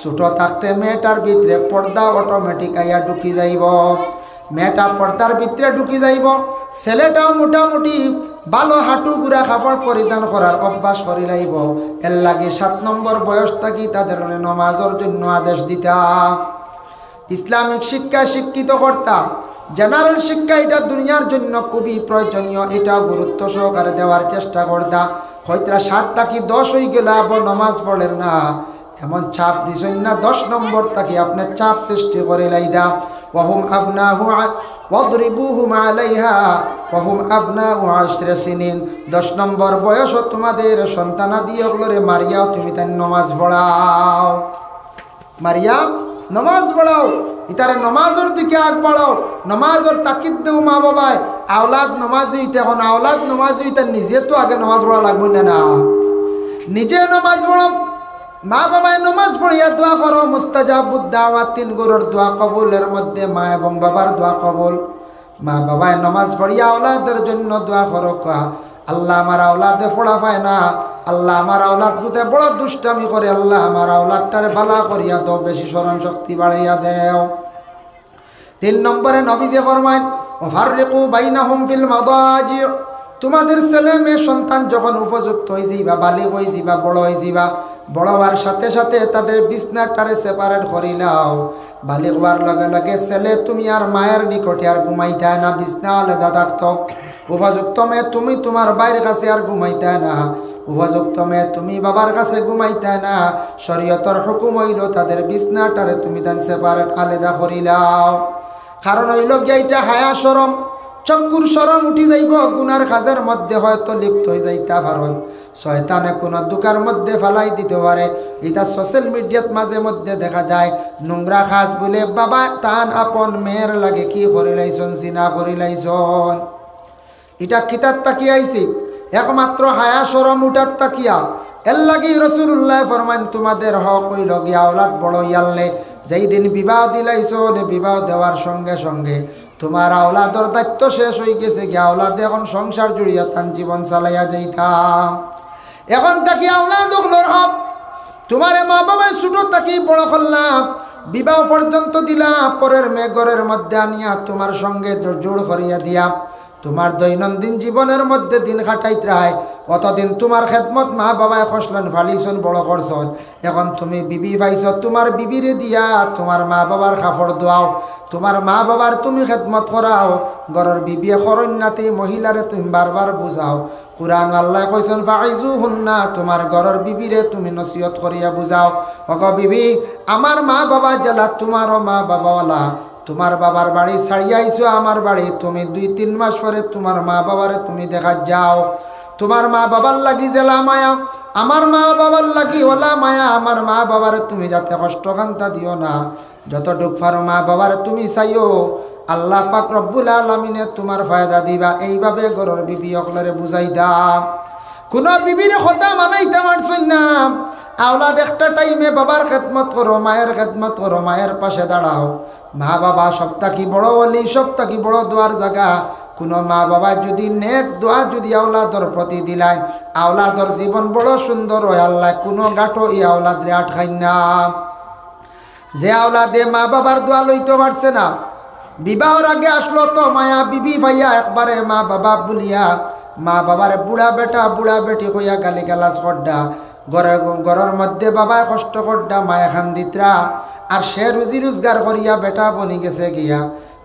ছোট থাকতে মেয়েটার ভিতরে পর্দা অটোমেটিক আইয়া ঢুকি যাইব, মেয়েটা পর্দার ভিতরে ঢুকি যাইব। ছেলেটাও মোটামুটি ভালো হাঁটু গুড়া কাপড় পরিধান করার অভ্যাস করি লাইব। এর লাগে 7 নম্বর বয়স থাকি তাদের নমাজের জন্য আদেশ দিতাম। ইসলামিক শিক্ষা শিক্ষিত করতাম। জেনারেল শিক্ষা এটা দুনিয়ার জন্য খুবই প্রয়োজনীয়, এটা গুরুত্ব সহকারে দেওয়ার চেষ্টা করতাম। হয়তো 7 থাকি 10 হয়ে গেল আবার নমাজ পড়েন না, এমন চাপ দিছেন না। 10 নম্বর থাকি আপনি চাপ সৃষ্টি করে লাইদা। ওয়াহুম আবনাহু ওয়াদরিবুহুম আলাইহা ওয়াহুম আবনাহু 10 সিনিন। 10 নম্বর বয়স তোমাদের সন্তানাদি ওগুলোরে মারিয়াও, তুমি তার নমাজ পড়াও, মারিয়া নমাজ পড়াও, ইতারে নমাজের দিকে আগ বাড়াও, নমাজের তাকিদ দেও মা বাবায়। আওলাদ নমাজ হইতে, এখন আওলাদ নমাজ হইতে নিজে তো আগে নমাজ পড়া লাগবে না, নিজে নমাজ পড়ো। মা বাবায় নমাজ পড়িয়া দোয়া করো, মুস্তাজাবুদ দাওয়াত, 3 গুরুর দোয়া কবুলের মধ্যে মা এবং বাবার দোয়া কবুল। মা বাবায় নমাজ পড়িয়া আওলাদের জন্য দোয়া করো, আল্লাহ আমার আওলাদে পড়া পায় না, আল্লাহ আমার আওলাদ বুঝে বড় দুষ্টামি করে, আল্লাহ আমার আওলাদটারে ভালা করিয়া দাও, বেশি স্মরণ শক্তি বাড়াইয়া দেও। 3 নম্বরে নবীজি ফরমায়, ওয়াফাররিকু বাইনাহুম ফিল মাদাজি, তোমাদের ছেলে মেয়ে সন্তান যখন উপযুক্ত হয়ে যাইবা, বালিগ হয়ে যাইবা, বড় হয়ে যাইবা, বড় হওয়ার সাথে সাথে তাদের বিছনাটারে সেপারেট করি নাও। বালিগ হওয়ার লগে লগে ছেলে তুমি আর মায়ের নিকটে আর ঘুমাইতে না, বিছনা আলাদা থাকতো। উপযুক্ত মেয়ে তুমি তোমার বাইরের কাছে আর ঘুমাইতে না, উপযুক্ত মেয়ে তুমি বাবার কাছে ঘুমাইতে না। শরীয়তর হুকুম হইল তাদের বিছনাটারে তুমি দেন সেপারেট আলাদা করিলাও। কারণ হইল গিয়া এটা হায়া শরম, চক্ষুর শরম উঠি যাইব, গুনার কাজের মধ্যে হয়তো লিপ্ত হয়ে যাইতে পারেন, শয়তানে কোনো দুকার মধ্যে ফালাই দিতে পারে। এটা সোশ্যাল মিডিয়াত মাঝে মধ্যে দেখা যায় নোংরা কাজ বলে বাবা তান আপন মেয়ের লাগে কি করে লাইছন, জিনা করে লাইছন। এটা কিতার তাকিয়া আইছি একমাত্র হায়া শরম উঠার তাকিয়া। এর লাগি রাসূলুল্লাহ ফরমান তোমাদের হক হইল গিয়া আওলাদ বড় ইয়াল্লে। যেই দিন বিবাহ দিলাইছন, বিবাহ দেওয়ার সঙ্গে সঙ্গে তোমার আওলাদর দায়িত্ব শেষ হয়ে গেছে গিয়া। আওলাদ এখন সংসার জুড়িয়া তান জীবন চালাইয়া যাইতাম। এখন তাকি আওলাদ হকলর হক। তোমার মা বাবায় ছোট তাকি বড় করলাম, বিবাহ পর্যন্ত দিলা, পরের মেয়ে ঘরের মধ্যে আনিয়া তোমার সঙ্গে জোড় করিয়া দিয়া তোমার দৈনন্দিন জীবনের মধ্যে দিন কাটাইতে রায়। অতদিন তোমার খেদমত মা বাবায় খসলেন, ফালিছন, বড় করছন। এখন তুমি বিবি পাইছ, তোমার বিবিরে দিয়া তোমার মা বাবার কাপড় দোয়াও, তোমার মা বাবার তুমি খেদমত করাও। ঘরের বিবিয়ে করন্যাতি মহিলারে তুমি বারবার বুঝাও। কুরআন আল্লাহ কইছেন ফাইজুহুন্না, তোমার ঘরের বিবিরে তুমি নসিহত করিয়া বুঝাও। ওগো বিবি, আমার মা বাবা জেলা তোমারও মা বাবাওয়ালা, তোমার বাবার বাড়ি ছাড়িয়ে আইছো আমার বাড়ি, তুমি 2-3 মাস পরে তোমার মা বাবারে তুমি দেখা যাও। তোমার মা বাবার লাগি জেলা মায়া, আমার মা বাবার লাগি ওলা মায়া। আমার মা বাবারে তুমি যাতে কষ্ট কান্তা দিও না, যতটুক পারো মা বাবারে তুমি চাইও। আল্লাহ পাক রব্বুল আলামিনে তোমার ফায়দা দিবা। এইভাবে ঘরের বিবি অকলরে বুঝাই দাও। কোন বিবির কথা মানাইতে পারছই না। আওলাদ একটা টাইমে বাবার খেদমত করো, মায়ের খেদমত করো, মায়ের পাশে দাঁড়াও। মা বাবা সবটা কি বড় বলি, সবটা কি বড় দোয়ার জায়গা। কোনো মা বাবা যদি নেক দোয়া যদি আওলাদর প্রতি দিলাই, আওলাদর জীবন বড় সুন্দর হয়। আল্লাহ কোনো গাঁটো এই আওলাদরে আটকাই না। যে আওলাদে মা বাবার দোয়া লইতে পারছে না, বিবাহর আগে আসলো তো মায়া বিবি ভাইয়া একবারে মা বাবা বলিয়া, মা বাবার বুড়া বেটা বুড়া বেটি কইয়া গালি গালাজ করডা, ঘরের মধ্যে বাবায় কষ্ট করডা, মায়া খান্দিত্রা। আর সে রুজি রোজগার করিয়া বেটা বনি গেছে গিয়া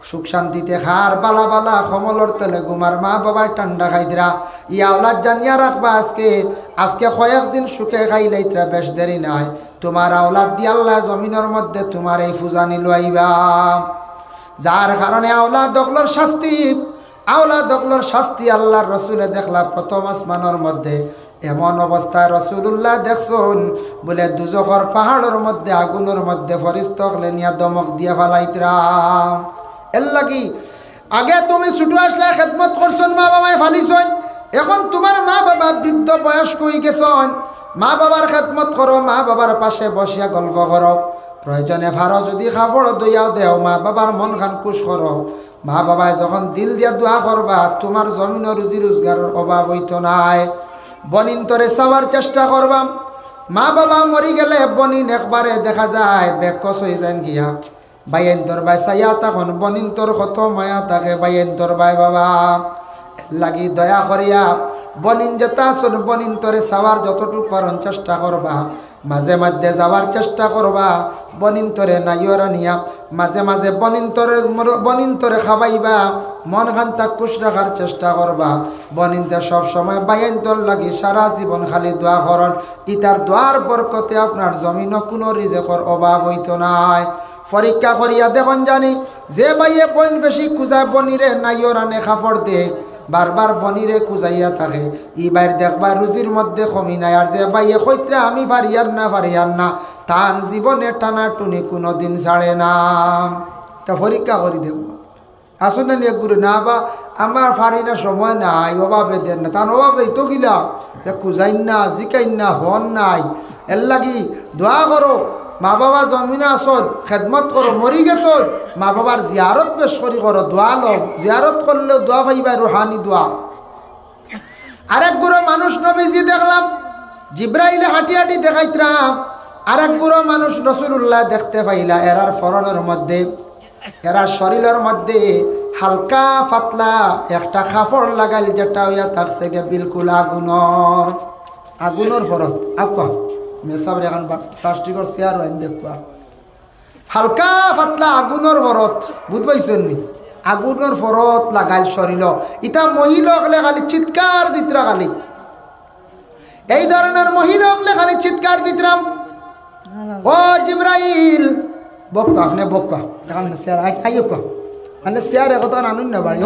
সুখ শান্তিতে খার বালা বালা কমলর তেলে ঘুমার মা বাবার ঠান্ডা খাইতরা। ই আওলাদ জানিয়া রাখবা আজকে কয়েকদিন সুখে খাইলাইতরা, বেশ দেরি নাই তোমার আওলাদ দিয়ে আল্লাহ জমিনের মধ্যে তোমার এই ফুজানি লইবা। যার কারণে আওলাদ দখলর শাস্তি আল্লাহর রসুলে দেখলা প্রথম আসমানের মধ্যে। এমন অবস্থায় রসুল্লাহ দেখছুন বলে দুজখর পাহাড়ের মধ্যে আগুনের মধ্যে ফরিস্ত হলে নিয়া দমক দিয়া ফালাইতরা। এর লাগি আগে তুমি ছোট আসলে খেদমত করছন, মা বাবায় ফালিছন। এখন তোমার মা বাবা বৃদ্ধ বয়স্ক হয়ে গেছন, মা বাবার খেদমত করো, মা বাবার পাশে বসিয়া গল্প করো। প্রয়োজনে ভারো যদি খাবড় দইয়াও দেও, মা বাবার মন খান খুশ করো। মা বাবায় যখন দিল দিয়া দোয়া করবা, তোমার জমিন রুজি রোজগারের অভাব হইত নাই। বনিন্তরে চাওয়ার চেষ্টা করবা। মা বাবা মরি গেলে বনিন একবারে দেখা যায় বেকস হয়ে যান গিয়া। বাইয়েন দরবাই চাইয়া তখন বনিন্তর কত মায়া থাকে বাইয়েন দরবাই বাবা। লাগি দয়া করিয়া বনিন যেটা আসুন বনিন্তরে চাওয়ার যতটুকু পারন চেষ্টা করবা। মাঝে মাঝে যাওয়ার চেষ্টা করবা, বনিন্তরে নাইয়রা নিয়া মাঝে মাঝে বনিন্তরে খাবাইবা। মন খান্তা খুশ রাখার চেষ্টা করবা। বনিনতে সব সময় বাইন্তর লাগি সারা জীবন খালি দোয়া করন। ইতার দোয়ার বরকতে আপনার জমিনও কোনো রিজেকর অভাব হইতো নাই। পরীক্ষা করিয়া দেখুন জানি যে বাইয়ে বন বেশি খুঁজায় বনিরে নাইয়রা নে খাফড় দে, বারবার বনিরে খুঁজাইয়া থাকে, ই বাইর দেখবা রুজির মধ্যে কমি নাই। আর যে বাইয়ে কইত্রা আমি পারিয়ার না তান জীবনে টানা টুনি কোনো দিন ছাড়ে না। তা পরীক্ষা করি দেব আসুন না গুরু না বা আমার ফারি না সময় নাই, অভাবে দেন না, তার অভাব তো গিলা খুঁজাইন না, জিকাইন না, হন নাই। এর লাগি দোয়া করো। মা বাবা জন্মিনা আসন খেদমত করো, মরি গেছন মা বাবার জিয়ারত পেশ করি করো, দোয়া লো। জিয়ারত করলেও দোয়া পাইবা, রুহানি দোয়া। আরেক গুরো মানুষ নবীজি দেখলাম জিব্রাইলে হাঁটি হাঁটি দেখাইতরাম। আরেক গুরো মানুষ রাসূলুল্লাহ দেখতে পাইলা, এরার ফরনের মধ্যে এরার শরীরের মধ্যে হালকা পাতলা একটা কাপড় লাগাইল যেটা হইয়া থাকছে গে বিলকুল আগুনের ফরত আপকা মেসাব এখন প্লাস্টিকের চেয়ার আইন দেখবা হালকা পাতলা আগুনের ফরত বুঝবাইছেন নি আগুনের ফরত লাগাইল শরীর ইটা মহিলা হলে খালি চিৎকার দিতরা খালি এই ধরনের মহিলা হলে খালি চিৎকার দিতরাম ও জিব্রাইল বক্কা আপনি বক্কা এখন চেয়ার আইও কা মানে চেয়ার একতা আনুন না বাড়ি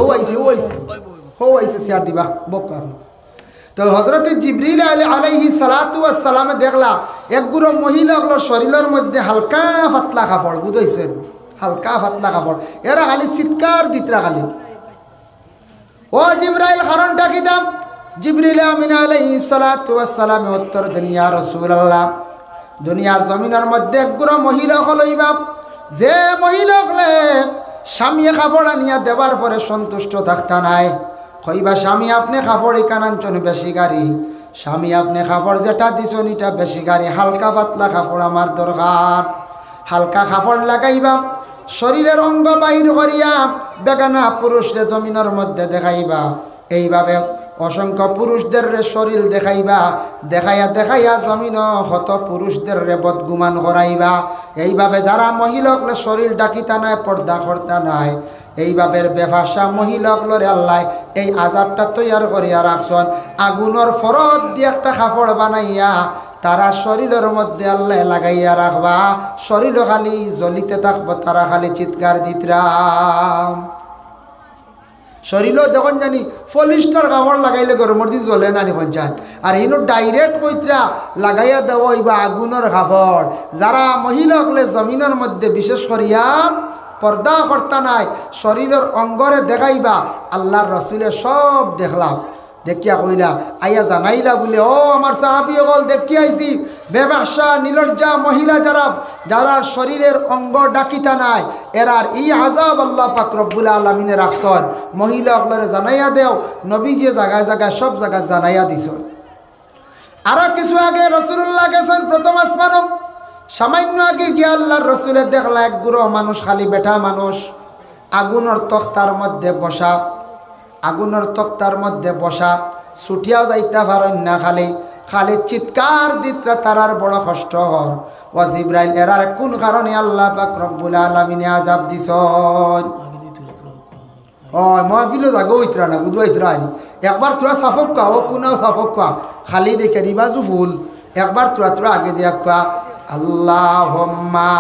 হো আইছে চেয়ার দিবা বক্কা তো হযরত জিবরিল আলাইহিস সালাতু ওয়াস সালামে দেখলা একগুলো মহিলা হলো শরীরের মধ্যে হালকা পাতলা কাপড় বুঝাইছেন হালকা পাতলা কাপড় এরা খালি চিৎকার দিতরা খালি ও জিবরাইল কারণটা কি দাম জিবরিল আমিন আলাইহিস সালাতু ওয়াস সালামে উত্তর দেন ইয়া রাসূলুল্লাহ দুনিয়ার জমিনের মধ্যে একগুলো মহিলা হলইবা যে মহিলা হলে স্বামী কাপড় আনিয়া দেবার পরে সন্তুষ্ট থাকতা নাই কইবা স্বামী আপনি কাপড় ইকানাঞ্চন বেশি গাড়ি স্বামী আপনি কাপড় যেটা দিছেন এটা বেশি গাড়ি হালকা পাতলা কাপড় আমার দরকার হালকা কাপড় লাগাইবা শরীরের অঙ্গ বাহির করিয়া বেগানা পুরুষরে জমিনের মধ্যে দেখাইবা এইভাবে অসংখ্য পুরুষদের শরীর দেখাইবা দেখাইয়া জমিন হত পুরুষদের বদগুমান করাইবা এইভাবে যারা মহিলাকলে শরীর ডাকিতা নাই পর্দা করতা নাই এইভাবে বেভাষা মহিলাকলরে আল্লাহ এই আজাবটা তৈয়ার করিয়া রাখছন আগুনের ফরত দিয়ে একটা কাপড় বানাইয়া তারা শরীরের মধ্যে আল্লাহ লাগাইয়া রাখবা শরীর খালি জ্বলিতে থাকবো তারা খালি চিৎকার দিতরাম শরীরও দেখুন জানি পলিস্টার কাপড় লাগাইলে গরমের দিন জ্বলে নানি পঞ্চায়েত আর ইনো ডাইরেক্ট কইতরা লাগাইয়া দেওয়া হইবা আগুনের কাপড় যারা মহিলা হলে জমিনের মধ্যে বিশেষ করিয়া পর্দা কর্তা নাই শরীরের অঙ্গরে দেখাইবা আল্লাহর রসুলে সব দেখলাম দেখিয়া কইলা আইয়া জানাইলা বলে ও আমার সাহাবী হল দেখি আইছি বেবাসা নিলজ্জা মহিলা যারা শরীরের অঙ্গ ডাকিতা নাই এরার এই আযাব আল্লাহ পাক রব্বুল আলামিনে রাখছন মহিলা হলরে জানাইয়া দেও নবী যে জায়গায় জায়গায় সব জায়গায় জানাইয়া দিছ আরো কিছু আগে রাসূলুল্লাহ গেছেন প্রথম আসমানম সামান্য আগে গিয়ে আল্লাহর রসুলের দেখলা এক গুরু মানুষ খালি বেটা মানুষ আগুনের তক্তার মধ্যে বসা ছুটিয়াও যাইতে পারেন না খালি চিৎকার দিতরা তারার বড় কষ্ট হর ও জিবরাইল এরার কোন কারণে আল্লাহ পাক রব্বুল আলামিনে আযাব দিছন ও মাহফিলে জাগো ইতরা না বুঝো ইতরা একবার তোরা সাফক কা ও কোনাও সাফক কা খালি দেখে রিবাজু ফুল একবার তোরা আগে দিয়া কা আল্লাহুম্মা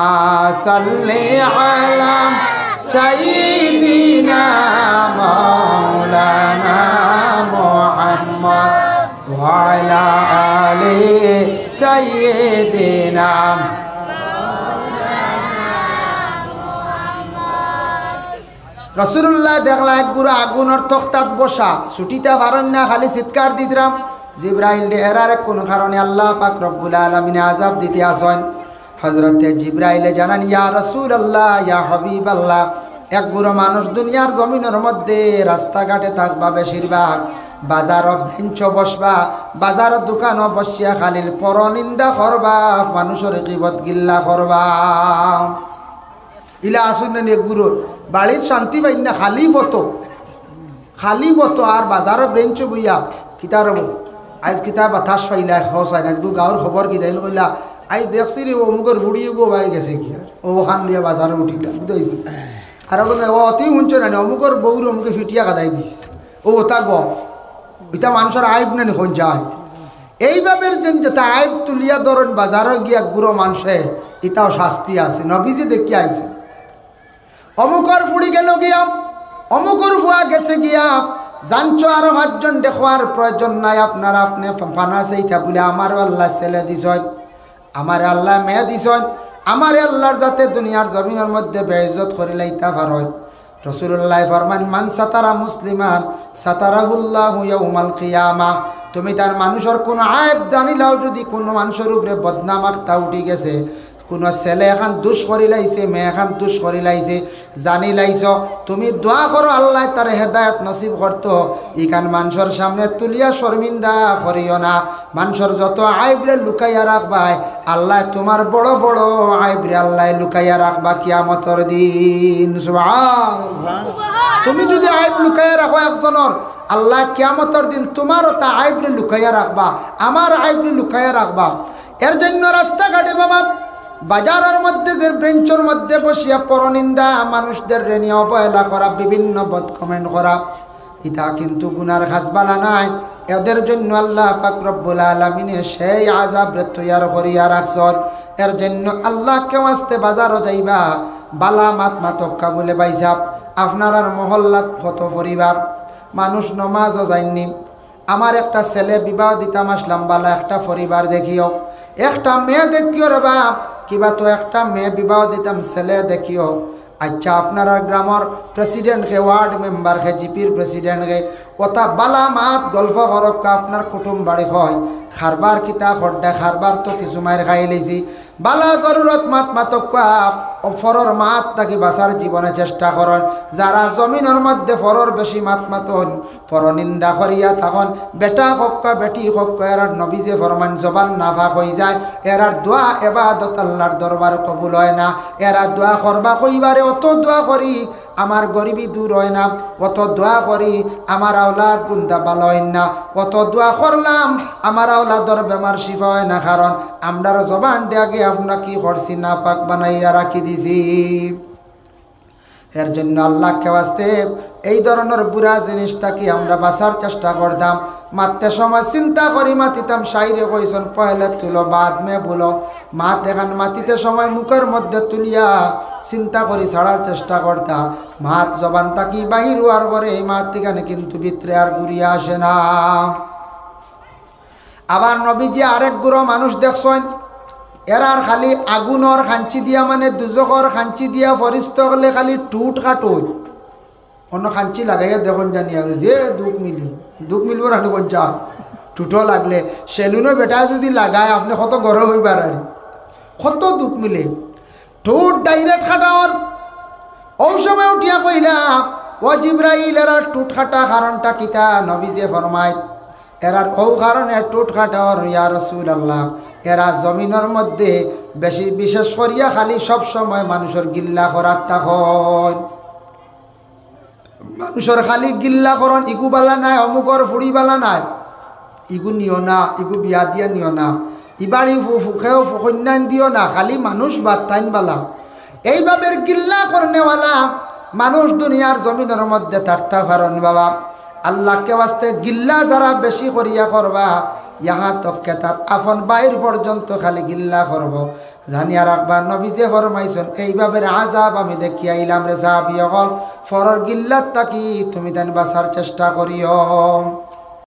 সাল্লি আলা সাইয়্যিদিনা মাওলানা মুহাম্মদ ওয়া আলা আলি সাইয়্যিদিনা রাসূলুল্লাহ দেখলা এক গুরু আগুনের তখতাত বসা ছুটিতে পারেন না খালি চিৎকার দিতরাম জিবরাইল এরার কোন কারণে আল্লাহ পাক রব্বুল আলামিনে আযাব দিতে আসেন হযরতে জিবরাইল জানান ইয়া রাসূলুল্লাহ ইয়া হাবিবাল্লাহ এক গুরু মানুষ দুনিয়ার জমিনের মধ্যে রাস্তাঘাটে থাকবা বেশিরভাগ বাজার বেঞ্চ বসবা বাজার দোকান বসিয়া খালিল পরনিন্দা করবা মানুষের গীবত গিল্লা করবা ইলা আসুন এক গুরু বাড়ির শান্তি পাই না খালি মতো আর বাজার বেঞ্চ বইয়া কিতার আজ কিতা বাতাস পাইলা হসাই না গাঁর খবর কি তাই কইলা আজ দেখছি রে অমুকের বুড়ি গো ভাই গেছে কি ও খান লিয়া বাজারে উঠিলা বুঝাইছি আর বলে ও অতি শুনছ না অমুকের বউর অমুকে ফিটিয়া কাদাই দিস ও তা গ এটা মানুষের আইব না নি হন যায় এইভাবে যেটা আইব তুলিয়া ধরেন বাজারে গিয়া গুঁড়ো মানুষে এটাও শাস্তি আছে নবীজি দেখি আইছে অমুকর বুড়ি গেল গিয়া অমুকর ভুয়া গেছে গিয়া জানছো আরো 5 জন দেখোয়ার প্রয়োজন নাই আপনারা আপনি ফানা সেইটা বলে আমার আল্লাহ ছেলে দিছেন আমার আল্লাহ মেয়ে দিছেন আমার আল্লাহর যাতে দুনিয়ার জমিনের মধ্যে বেইজ্জত করে লাইতা পারয় রাসূলুল্লাহ ফরমান মান সাতারা মুসলিমান সাতারাহুল্লাহু ইয়াউমাল কিয়ামা তুমি তার মানুষের কোন আয়েব জানিলাও যদি কোন মানুষের উপরে বদনাম আখতা উঠি গেছে কোনো ছেলে এখন দুষ করি লাইছে, মেয়ে এখন দুষ করি লাইছে, জানি লাইছ, তুমি দোয়া করো আল্লাহ তার হেদায়েত নসিব করতো। ইখান মানুষের সামনে তুলিয়া শর্মিন্দা করিও না। মানুষের যত আইবরে লুকাইয়া রাখবাই, আল্লাহ তোমার বড় বড় আইবরে আল্লাহ লুকাইয়া রাখবা কিয়ামতের দিন। সুবহানাল্লাহ। তুমি যদি আইব লুকাইয়া রাখো একজনের, আল্লাহ কিয়ামতের দিন তোমারও তা আইবরে লুকাইয়া রাখবা, আমার আইবরে লুকাইয়া রাখবা। এর জন্য রাস্তাঘাটে বাবা, বাজারের মধ্যে যে বেঞ্চের মধ্যে বসিয়া পরনিন্দা, মানুষদের রেনি অবহেলা করা, বিভিন্ন বদ কমেন্ট করা, এটা কিন্তু গুনার খাসবালা নাই। এদের জন্য আল্লাহ পাক রব্বুল আলামিনে সেই আযাব তৈয়ার করিয়া রাখছন। এর জন্য আল্লাহকে ওয়াস্তে বাজারও যাইবা, বালা মাত মাতক্কা বলে বাইসাব। আপনার আর মহল্লাত কত পরিবার মানুষ নমাজও যায়নি। আমার একটা ছেলে বিবাহ দিতাম, আসলাম বালা একটা পরিবার দেখিও, একটা মেয়ে দেখিও রে বাপ, কিবা তো একটা মেয়ে বিবাহ দিতাম, ছেলে দেখিও। আচ্ছা আপনারা গ্রামের প্রেসিডেন্টকে, ওয়ার্ড মেম্বারকে, জিপির প্রেসিডেন্টকে ওটা বালা মাত গল্প করক, আপনার কুটুম বাড়ি হয় খারবার কিতা খড্ডা খারবার তো কিছু মায়ের খাই লেছি, বালা জরুরত মাত মাতক ফরর মাত তাকে বাঁচার জীবনে চেষ্টা করেন। যারা জমিনের মধ্যে ফরর বেশি মাত মাতন, ফর নিন্দা করিয়া তখন বেটা হক্কা বেটি হক্কা, এরার নবী যে ফরমান জবান নাফাক হয়ে যায়, এরার দোয়া এবাদত আল্লাহর দরবার কবুল হয় না। এরা দোয়া করবা কইবারে অত দোয়া করি আমার গরিবী দূর হয় না, অত দোয়া করি আমার আওলাদ গুন্দা ভালো হয় না, অত দোয়া করলাম আমার আওলাদর বেমার শিফা হয় না, কারণ আমরার জবান আগে আমরা কি করছি না পাক বানাইয়া রাখি দিছি। এর জন্য আল্লাহকে ওয়াস্তে এই ধরনের বুড়া জিনিসটাকে আমরা বাঁচার চেষ্টা করতাম। মারতে সময় চিন্তা করি মাতিতাম, শাইরে কইসন পয়লে তুলো বাদ মে বলো, মাত দেখান মাতিতে সময় মুখের মধ্যে তুলিয়া চিন্তা করি ছাড়ার চেষ্টা করতাম। মাত জবান তাকি বাহির হওয়ার পরে এই মাত এখানে কিন্তু ভিতরে আর ঘুরিয়া আসে না। আবার নবীজি আরেক গুড়ো মানুষ দেখছেন, এরার খালি আগুনর খাঞ্চি দিয়া, মানে দুজকর খাঞ্চি দিয়া ফরিস্ত হলে খালি টুট কাটুন, অন্য খাঞ্চি লাগাইয়া দেখুন জানিয়া যে দুঃখ মিলব রাখি বঞ্চা টুটো লাগলে সেলুনও বেটা যদি লাগায় আপনি কত গরম হইবার আর কত দুঃখ মিলে। টুট ডাইরেক্ট খাটাওয়ার ও সময় উঠিয়া কইলা, ও জিব্রাইল এরার টুট খাটা কারণটা কিতা? নবীজে ফরমায় এরার ও কারণে টুট খাটাওয়ার ইয়া রাসূলুল্লাহ, এরা জমিনের মধ্যে বেশি বিশেষ করিয়া খালি সব সময় মানুষের গিল্লা করার তখন, মানুষের খালি গিল্লা করন, ইগু বালা নাই, অমুকর ফুড়ি বালা নাই, ইগু নিও না, ইগু বিয়া দিয়া নিও না, ইবাড়ি ফুখেও কন্যান দিও না, খালি মানুষ বাত্তাইন বালা, এইভাবে গিল্লা করনেওয়ালা মানুষ দুনিয়ার জমিনের মধ্যে থাকতে পারেন বাবা। আল্লাহকে ওয়াস্তে গিল্লা যারা বেশি করিয়া করবা, ইহা তককে তার আপন বাইর পর্যন্ত খালি গিল্লা করব, জানিয়া রাখবা নবীজে ফরমাইছেন এইভাবে আযাব আমি দেখিয়া আইলাম রে সাহাবী হল, ফরর গিল্লাত তাকি তুমি দেন বাঁচার চেষ্টা করিও।